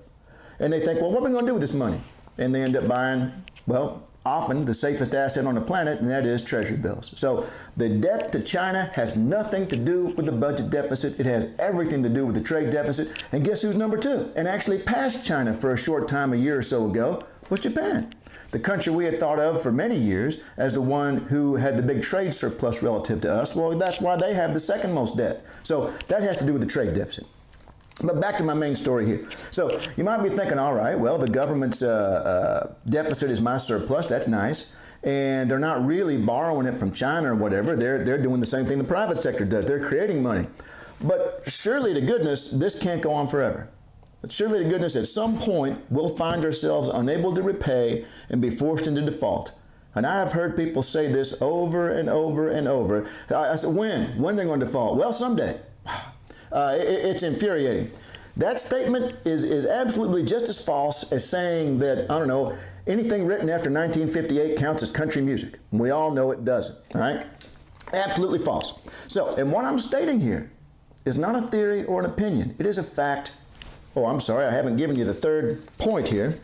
And they think, well, what are we going to do with this money? And they end up buying, well, often the safest asset on the planet, and that is treasury bills. So the debt to China has nothing to do with the budget deficit. It has everything to do with the trade deficit. And guess who's number two? And actually passed China for a short time a year or so ago was Japan. The country we had thought of for many years as the one who had the big trade surplus relative to us. Well, that's why they have the second most debt. So that has to do with the trade deficit. But back to my main story here. So you might be thinking, all right, well, the government's deficit is my surplus. That's nice. And they're not really borrowing it from China or whatever. They're doing the same thing the private sector does. They're creating money. But surely to goodness, this can't go on forever. But surely to goodness, at some point, we'll find ourselves unable to repay and be forced into default. And I have heard people say this over and over and over. I said, when? When are they going to default? Well, someday. It's infuriating. That statement is absolutely just as false as saying that, I don't know, anything written after 1958 counts as country music. We all know it doesn't, all right? Absolutely false. So, and what I'm stating here is not a theory or an opinion. It is a fact. Oh, I'm sorry, I haven't given you the third point here.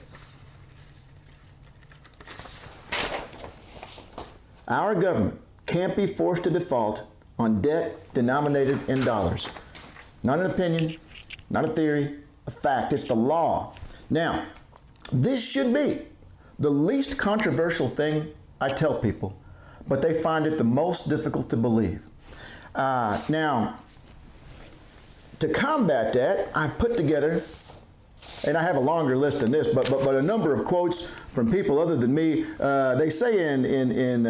Our government can't be forced to default on debt denominated in dollars. Not an opinion, not a theory, a fact. It's the law. Now, this should be the least controversial thing I tell people, but they find it the most difficult to believe. Now, to combat that, I've put together, and I have a longer list than this, but a number of quotes from people other than me. They say in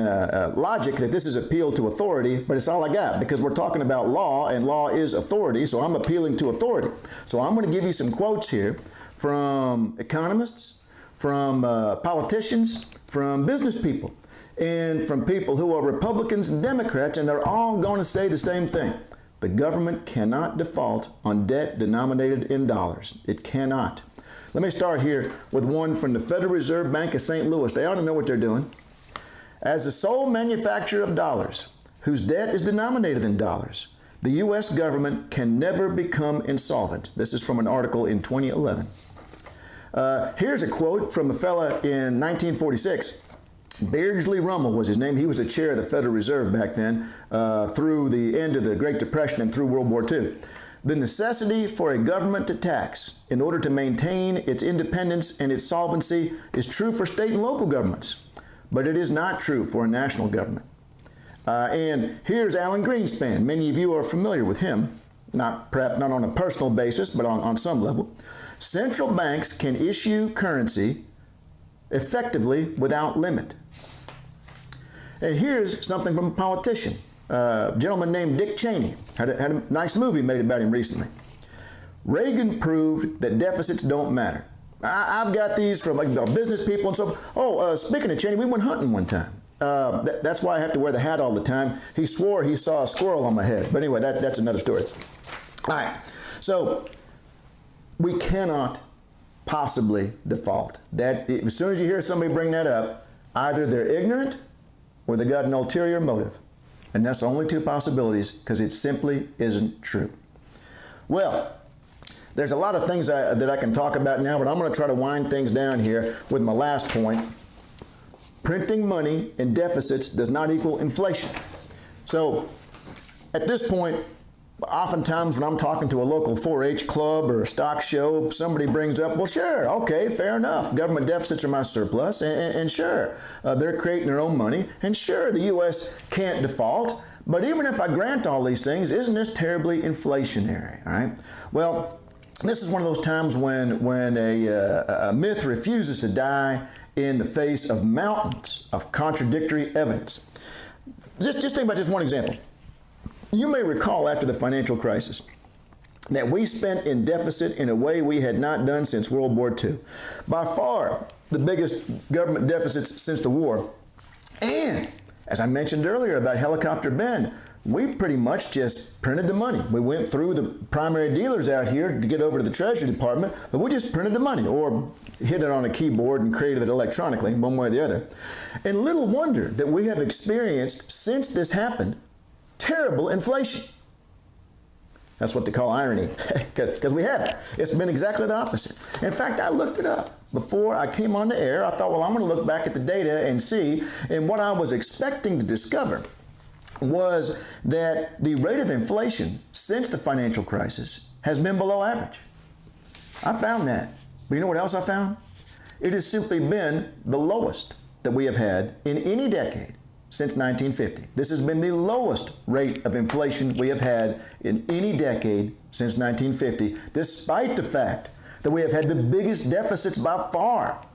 logic that this is appeal to authority, but it's all I got because we're talking about law, and law is authority, so I'm appealing to authority. So I'm going to give you some quotes here from economists, from politicians, from business people, and from people who are Republicans and Democrats, and they're all going to say the same thing. The government cannot default on debt denominated in dollars. It cannot. Let me start here with one from the Federal Reserve Bank of St. Louis. They ought to know what they're doing. As the sole manufacturer of dollars, whose debt is denominated in dollars, the U.S. government can never become insolvent. This is from an article in 2011. Here's a quote from a fella in 1946. Beardsley Rummel was his name. He was the chair of the Federal Reserve back then through the end of the Great Depression and through World War II. The necessity for a government to tax in order to maintain its independence and its solvency is true for state and local governments, but it is not true for a national government. And here's Alan Greenspan. Many of you are familiar with him, perhaps not on a personal basis, but on some level. Central banks can issue currency effectively without limit. And here's something from a politician, a gentleman named Dick Cheney. Had a nice movie made about him recently. Reagan proved that deficits don't matter. I've got these from business people and so forth. Speaking of Cheney, we went hunting one time. That's why I have to wear the hat all the time. He swore he saw a squirrel on my head. But anyway, that's another story. All right, so we cannot possibly default. That as soon as you hear somebody bring that up, either they're ignorant or they got an ulterior motive. And that's the only two possibilities because it simply isn't true. Well, there's a lot of things that I can talk about now, but I'm going to try to wind things down here with my last point. Printing money in deficits does not equal inflation. So at this point, oftentimes when I'm talking to a local 4-H club or a stock show, somebody brings up, well, sure, okay, fair enough. Government deficits are my surplus, and sure, they're creating their own money, and sure, the U.S. can't default, but even if I grant all these things, isn't this terribly inflationary, all right? Well, this is one of those times when a myth refuses to die in the face of mountains of contradictory evidence. Just think about just one example. You may recall after the financial crisis that we spent in deficit in a way we had not done since World War II. By far the biggest government deficits since the war. And As I mentioned earlier about Helicopter Ben, we pretty much just printed the money. We went through the primary dealers out here to get over to the Treasury Department, but we just printed the money or hit it on a keyboard and created it electronically, one way or the other. And little wonder that we have experienced, since this happened, terrible inflation. That's what they call irony, because we haven't. It's been exactly the opposite. In fact, I looked it up. Before I came on the air, I thought, well, I'm going to look back at the data and see. And what I was expecting to discover was that the rate of inflation since the financial crisis has been below average. I found that. But you know what else I found? It has simply been the lowest that we have had in any decade since 1950. This has been the lowest rate of inflation we have had in any decade since 1950, despite the fact that we have had the biggest deficits by far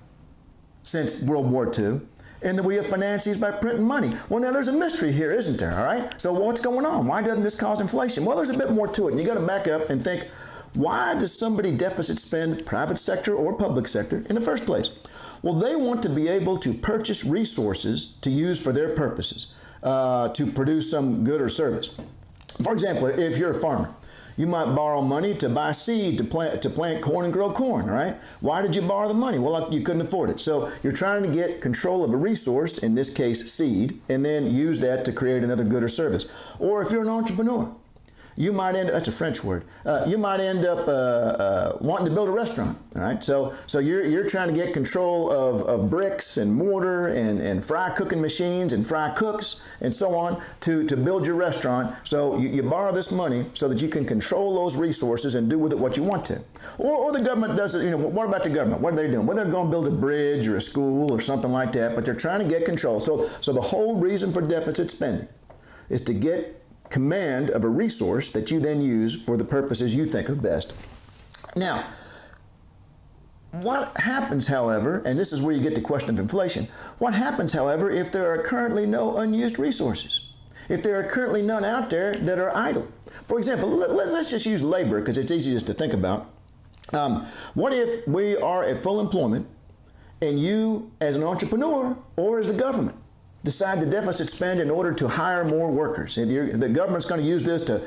since World War II, and that we have financed these by printing money. Well, now there's a mystery here, isn't there, all right? So what's going on? Why doesn't this cause inflation? Well, there's a bit more to it, and you got to back up and think, why does somebody deficit spend, private sector or public sector, in the first place? Well, they want to be able to purchase resources to use for their purposes, to produce some good or service. For example, if you're a farmer, you might borrow money to buy seed to plant corn and grow corn, all right? Why did you borrow the money? Well, you couldn't afford it. So you're trying to get control of a resource, in this case seed, and then use that to create another good or service. Or if you're an entrepreneur, you might end up, that's a French word, you might end up wanting to build a restaurant, all right? So you're trying to get control of bricks and mortar and fry cooking machines and fry cooks and so on to build your restaurant. So you borrow this money so that you can control those resources and do with it what you want to. Or the government does it, what about the government? What are they doing? Well, they're going to build a bridge or a school or something like that, but they're trying to get control. So the whole reason for deficit spending is to get command of a resource that you then use for the purposes you think are best. Now, what happens, however, and this is where you get the question of inflation, what happens, however, if there are currently no unused resources? If there are currently none out there that are idle? For example, let's just use labor because it's easiest to think about. What if we are at full employment and you, as an entrepreneur or as the government, decide to deficit spend in order to hire more workers? The government's going to use this to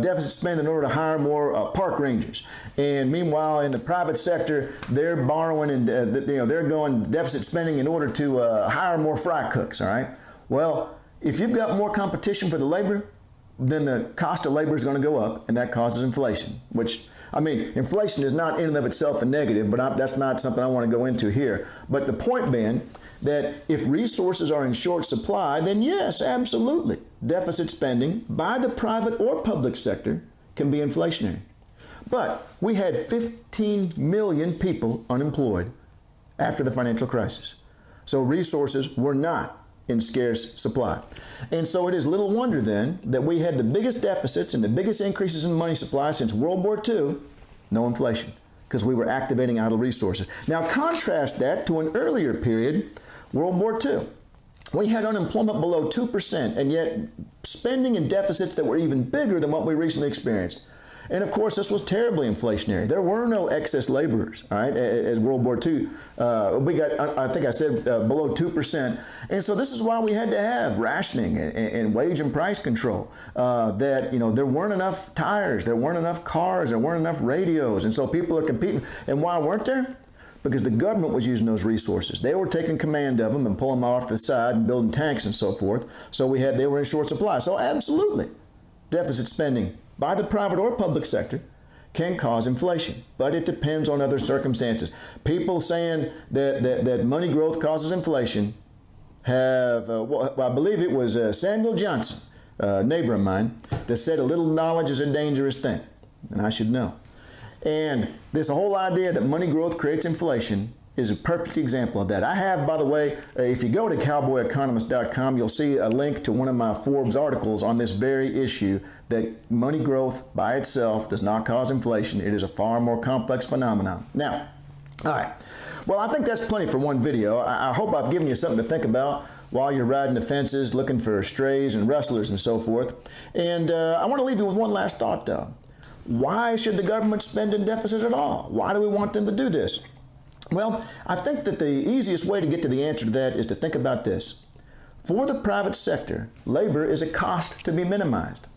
deficit spend in order to hire more park rangers. And meanwhile, in the private sector, they're borrowing and they're going deficit spending in order to hire more fry cooks. All right. Well, if you've got more competition for the labor, then the cost of labor is going to go up, and that causes inflation. Which, I mean, inflation is not in and of itself a negative, but that's not something I want to go into here. But the point being that if resources are in short supply, then yes, absolutely, deficit spending by the private or public sector can be inflationary. But we had 15 million people unemployed after the financial crisis. So resources were not in scarce supply. And so it is little wonder then that we had the biggest deficits and the biggest increases in money supply since World War II, no inflation, because we were activating idle resources. Now contrast that to an earlier period, World War II. We had unemployment below 2%, and yet spending and deficits that were even bigger than what we recently experienced. And of course, this was terribly inflationary. There were no excess laborers, all right, as World War II. We got, I think I said, below 2%. And so this is why we had to have rationing and wage and price control. That, there weren't enough tires, there weren't enough cars, there weren't enough radios. And so people are competing. And why weren't there? Because the government was using those resources. They were taking command of them and pulling them off to the side and building tanks and so forth. So they were in short supply. So absolutely, deficit spending by the private or public sector can cause inflation, but it depends on other circumstances. People saying that money growth causes inflation have, I believe it was Samuel Johnson, a neighbor of mine, that said a little knowledge is a dangerous thing, and I should know. And this whole idea that money growth creates inflation is a perfect example of that. I have, by the way, if you go to cowboyeconomist.com, you'll see a link to one of my Forbes articles on this very issue, that money growth by itself does not cause inflation. It is a far more complex phenomenon. Now, all right. Well, I think that's plenty for one video. I hope I've given you something to think about while you're riding the fences, looking for strays and rustlers and so forth. And I want to leave you with one last thought, though. Why should the government spend in deficit at all? Why do we want them to do this? Well, I think that the easiest way to get to the answer to that is to think about this. For the private sector, labor is a cost to be minimized.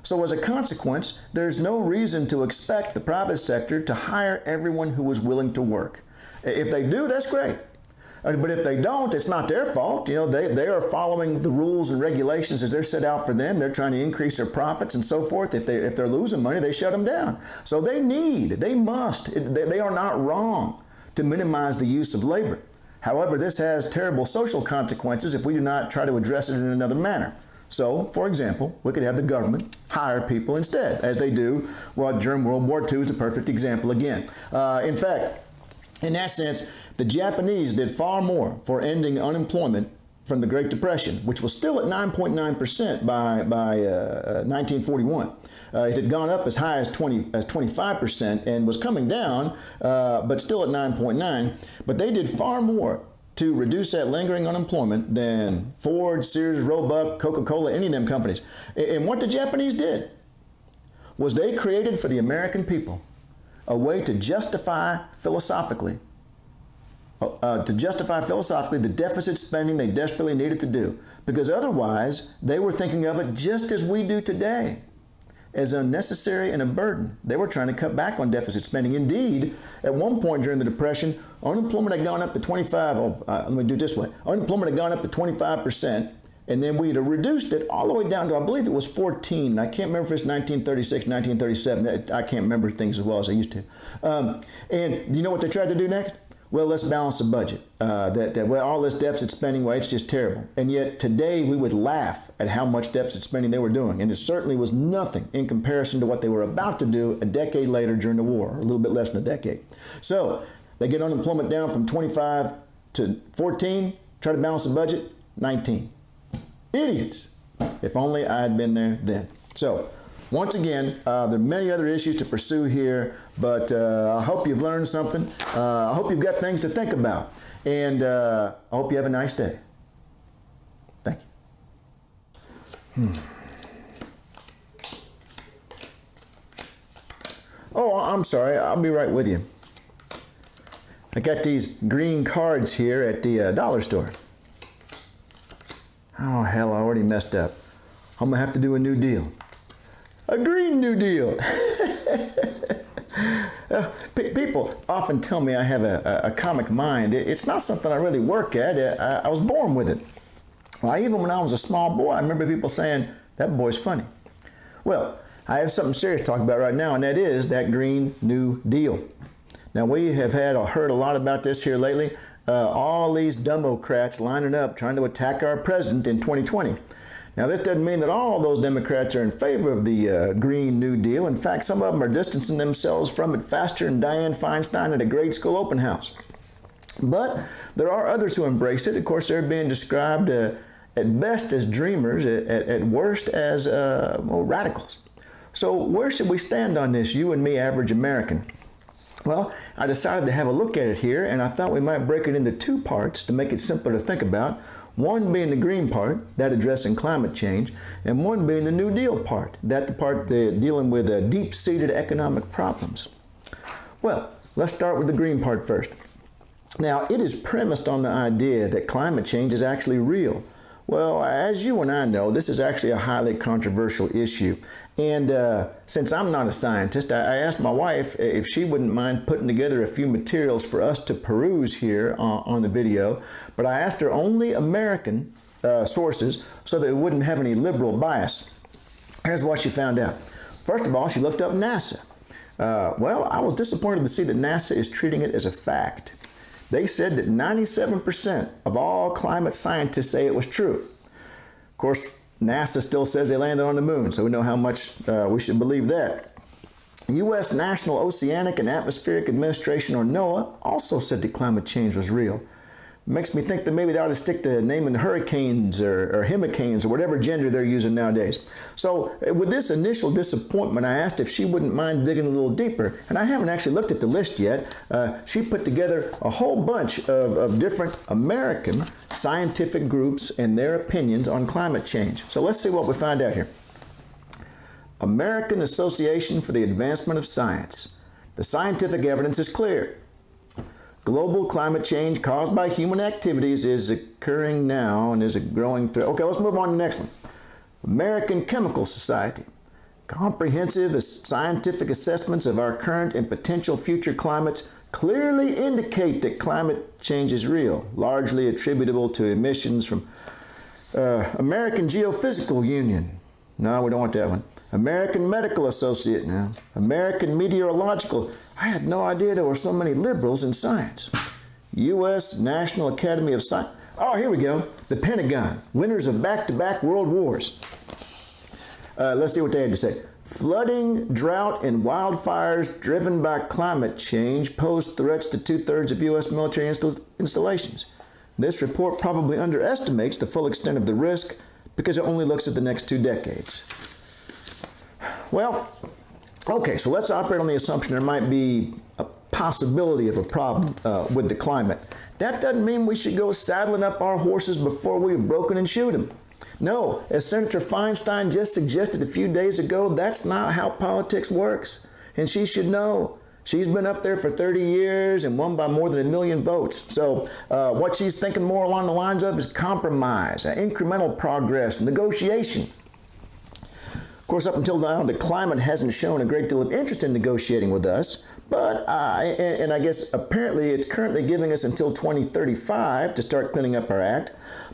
So as a consequence, there's no reason to expect the private sector to hire everyone who is willing to work. If they do, that's great. But if they don't, it's not their fault. You know, they are following the rules and regulations as they're set out for them. They're trying to increase their profits and so forth. If they're losing money, they shut them down. So they are not wrong to minimize the use of labor. However, this has terrible social consequences if we do not try to address it in another manner. So, for example, we could have the government hire people instead, as they do. Well, during World War II is a perfect example again. In fact, in that sense, the Japanese did far more for ending unemployment from the Great Depression, which was still at 9.9% by 1941. It had gone up as high as 25% and was coming down, but still at 9.9. But they did far more to reduce that lingering unemployment than Ford, Sears, Roebuck, Coca-Cola, any of them companies. And what the Japanese did was they created for the American people a way to justify philosophically the deficit spending they desperately needed to do. Because otherwise, they were thinking of it just as we do today, as unnecessary and a burden. They were trying to cut back on deficit spending. Indeed, at one point during the Depression, unemployment had gone up to 25%, and then we had reduced it all the way down to, I believe it was 14. I can't remember if it's 1936, 1937. I can't remember things as well as I used to. And you know what they tried to do next? Well, let's balance the budget. Well, all this deficit spending, well, it's just terrible. And yet today we would laugh at how much deficit spending they were doing. And it certainly was nothing in comparison to what they were about to do a decade later during the war, or a little bit less than a decade. So they get unemployment down from 25 to 14, try to balance the budget, 19. Idiots. If only I had been there then. So once again, there are many other issues to pursue here, but I hope you've learned something. I hope you've got things to think about. And I hope you have a nice day. Thank you. Oh, I'm sorry. I'll be right with you. I got these green cards here at the dollar store. Oh, hell, I already messed up. I'm going to have to do a new deal. A green New Deal. People often tell me I have a comic mind. It's not something I really work at. I was born with it. Well, even when I was a small boy, I remember people saying, that boy's funny. Well, I have something serious to talk about right now, and that is that Green New Deal. Now, we have heard a lot about this here lately. All these Democrats lining up trying to attack our president in 2020. Now, this doesn't mean that all those Democrats are in favor of the Green New Deal. In fact, some of them are distancing themselves from it faster than Dianne Feinstein at a grade school open house. But there are others who embrace it. Of course, they're being described at best as dreamers, at worst as radicals. So where should we stand on this, you and me, average American? Well, I decided to have a look at it here, and I thought we might break it into two parts to make it simpler to think about. One being the green part, that addressing climate change, and one being the New Deal part, that the part dealing with deep-seated economic problems. Well, let's start with the green part first. Now, it is premised on the idea that climate change is actually real. Well, as you and I know, this is actually a highly controversial issue. And since I'm not a scientist, I asked my wife if she wouldn't mind putting together a few materials for us to peruse here on the video. But I asked her only American sources so that it wouldn't have any liberal bias. Here's what she found out. First of all, she looked up NASA. Well, I was disappointed to see that NASA is treating it as a fact. They said that 97% of all climate scientists say it was true. Of course, NASA still says they landed on the moon, so we know how much we should believe that. U.S. National Oceanic and Atmospheric Administration, or NOAA, also said that climate change was real. Makes me think that maybe they ought to stick to naming hurricanes or hemicanes or whatever gender they're using nowadays. So with this initial disappointment, I asked if she wouldn't mind digging a little deeper. And I haven't actually looked at the list yet. She put together a whole bunch of different American scientific groups and their opinions on climate change. So let's see what we find out here. American Association for the Advancement of Science. The scientific evidence is clear. Global climate change caused by human activities is occurring now and is a growing threat. Okay, let's move on to the next one. American Chemical Society. Comprehensive scientific assessments of our current and potential future climates clearly indicate that climate change is real, largely attributable to emissions from American Geophysical Union. No, we don't want that one. American Medical Associate now. American Meteorological. I had no idea there were so many liberals in science. U.S. National Academy of Science. Oh, here we go. The Pentagon. Winners of back-to-back world wars. Let's see what they had to say. Flooding, drought, and wildfires driven by climate change pose threats to 2/3 of U.S. military installations. This report probably underestimates the full extent of the risk because it only looks at the next 2 decades. Well, okay, so let's operate on the assumption there might be a possibility of a problem with the climate. That doesn't mean we should go saddling up our horses before we've broken and shoot them. No, as Senator Feinstein just suggested a few days ago, that's not how politics works. And she should know. She's been up there for 30 years and won by more than 1 million votes. So what she's thinking more along the lines of is compromise, incremental progress, negotiation. Of course, up until now, the climate hasn't shown a great deal of interest in negotiating with us. But, and I guess apparently it's currently giving us until 2035 to start cleaning up our act.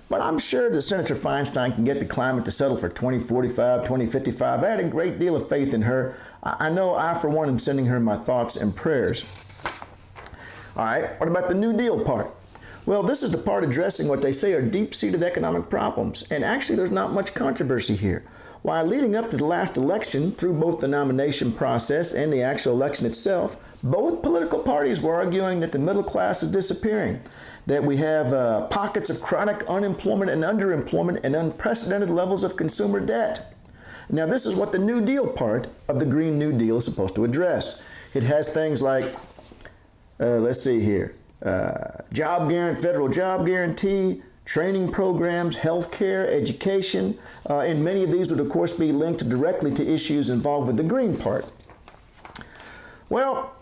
But I'm sure that Senator Feinstein can get the climate to settle for 2045, 2055. I had a great deal of faith in her. I know I, for one, am sending her my thoughts and prayers. All right, what about the New Deal part? Well, this is the part addressing what they say are deep-seated economic problems. And actually, there's not much controversy here. While leading up to the last election, through both the nomination process and the actual election itself, both political parties were arguing that the middle class is disappearing, that we have pockets of chronic unemployment and underemployment and unprecedented levels of consumer debt. Now, this is what the New Deal part of the Green New Deal is supposed to address. It has things like, let's see here, federal job guarantee, training programs, health care, education, and many of these would, of course, be linked directly to issues involved with the green part. Well,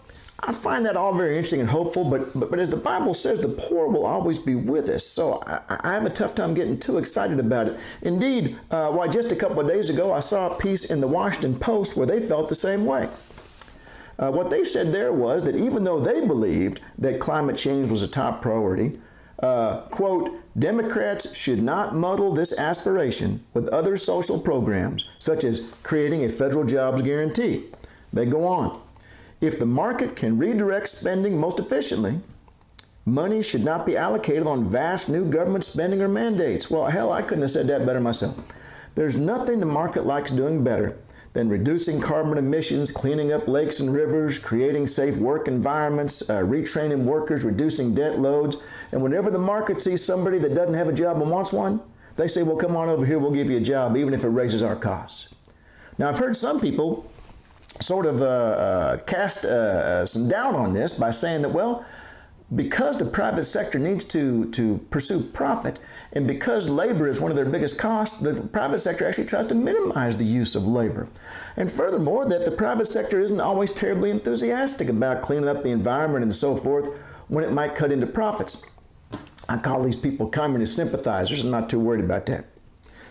I find that all very interesting and hopeful, but as the Bible says, the poor will always be with us. So I have a tough time getting too excited about it. Indeed, why just a couple of days ago, I saw a piece in the Washington Post where they felt the same way. What they said there was that even though they believed that climate change was a top priority, quote, Democrats should not muddle this aspiration with other social programs, such as creating a federal jobs guarantee. They go on. If the market can redirect spending most efficiently, money should not be allocated on vast new government spending or mandates. Well, hell, I couldn't have said that better myself. There's nothing the market likes doing better than reducing carbon emissions, cleaning up lakes and rivers, creating safe work environments, retraining workers, reducing debt loads. And whenever the market sees somebody that doesn't have a job and wants one, they say, well, come on over here, we'll give you a job, even if it raises our costs. Now, I've heard some people sort of cast some doubt on this by saying that, well, because the private sector needs to pursue profit, and because labor is one of their biggest costs, the private sector actually tries to minimize the use of labor. And furthermore, that the private sector isn't always terribly enthusiastic about cleaning up the environment and so forth when it might cut into profits. I call these people communist sympathizers. I'm not too worried about that.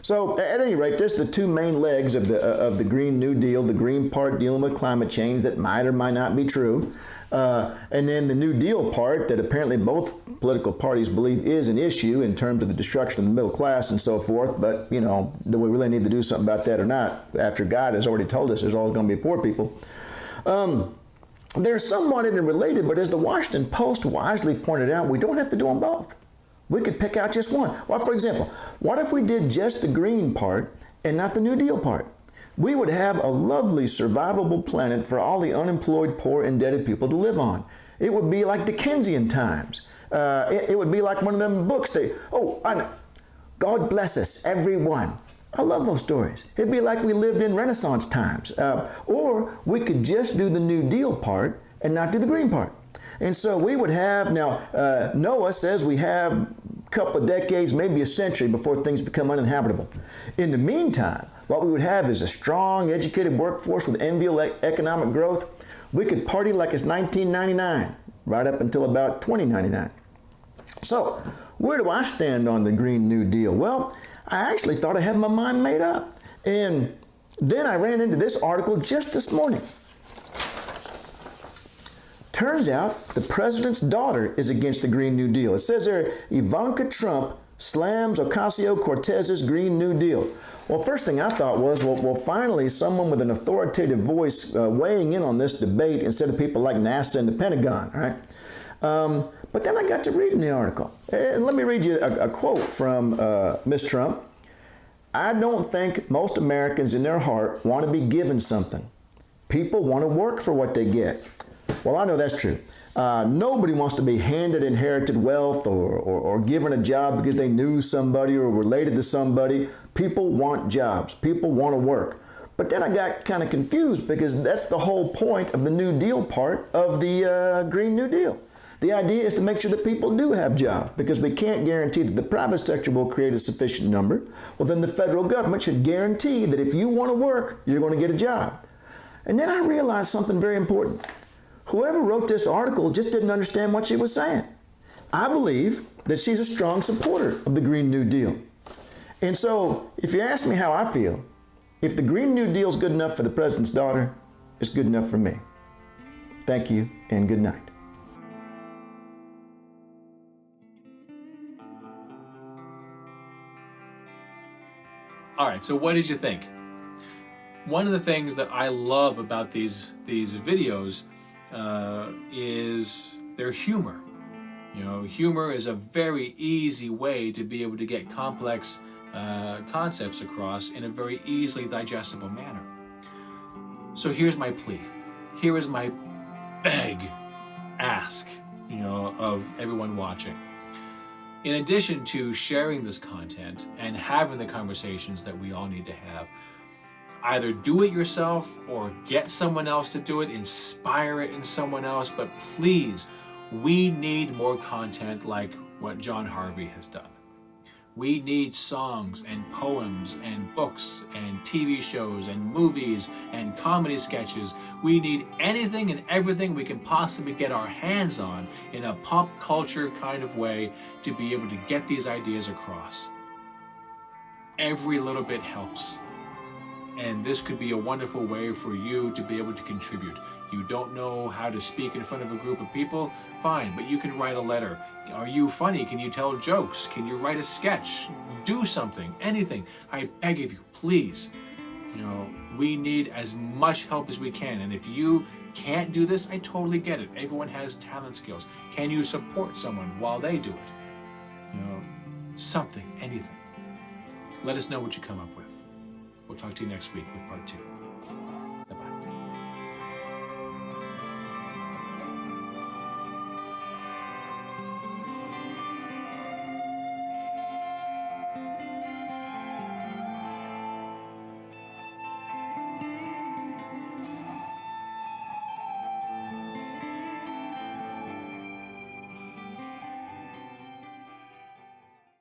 So at any rate, there's the two main legs of the Green New Deal, the green part dealing with climate change that might or might not be true, and then the New Deal part that apparently both political parties believe is an issue in terms of the destruction of the middle class and so forth, but, you know, do we really need to do something about that or not after God has already told us there's always going to be poor people? They're somewhat interrelated, but as the Washington Post wisely pointed out, we don't have to do them both. We could pick out just one. Well, for example, what if we did just the green part and not the New Deal part? We would have a lovely survivable planet for all the unemployed, poor, indebted people to live on. It would be like Dickensian times. It would be like one of them books. I know. God bless us, everyone. I love those stories. It'd be like we lived in Renaissance times. Or we could just do the New Deal part and not do the green part. And so we would have, now Noah says we have a couple of decades, maybe a century before things become uninhabitable. In the meantime, what we would have is a strong, educated workforce with enviable economic growth. We could party like it's 1999. right up until about 2099. So, where do I stand on the Green New Deal? Well, I actually thought I had my mind made up. And then I ran into this article just this morning. Turns out the president's daughter is against the Green New Deal. It says there, Ivanka Trump slams Ocasio-Cortez's Green New Deal. Well, first thing I thought was, well, finally someone with an authoritative voice weighing in on this debate instead of people like NASA and the Pentagon, right? But then I got to reading the article. And let me read you a quote from Ms. Trump. I don't think most Americans in their heart want to be given something. People want to work for what they get. Well, I know that's true. Nobody wants to be handed inherited wealth or given a job because they knew somebody or related to somebody. People want jobs. People want to work. But then I got kind of confused because that's the whole point of the New Deal part of the Green New Deal. The idea is to make sure that people do have jobs because we can't guarantee that the private sector will create a sufficient number. Well, then the federal government should guarantee that if you want to work, you're going to get a job. And then I realized something very important. Whoever wrote this article just didn't understand what she was saying. I believe that she's a strong supporter of the Green New Deal. And so, if you ask me how I feel, if the Green New Deal is good enough for the president's daughter, it's good enough for me. Thank you and good night. All right, so what did you think? One of the things that I love about these videos is their humor. You know, humor is a very easy way to be able to get complex concepts across in a very easily digestible manner. So here's my plea. Here is my ask, of everyone watching. In addition to sharing this content and having the conversations that we all need to have, either do it yourself or get someone else to do it, inspire it in someone else, but please, we need more content like what John Harvey has done. We need songs and poems and books and TV shows and movies and comedy sketches. We need anything and everything we can possibly get our hands on in a pop culture kind of way to be able to get these ideas across. Every little bit helps. And this could be a wonderful way for you to be able to contribute. You don't know how to speak in front of a group of people? Fine, but you can write a letter. Are you funny? Can you tell jokes? Can you write a sketch? Do something, anything. I beg of you, please. We need as much help as we can. And if you can't do this, I totally get it. Everyone has talent skills. Can you support someone while they do it? Something, anything. Let us know what you come up with. We'll talk to you next week with part 2.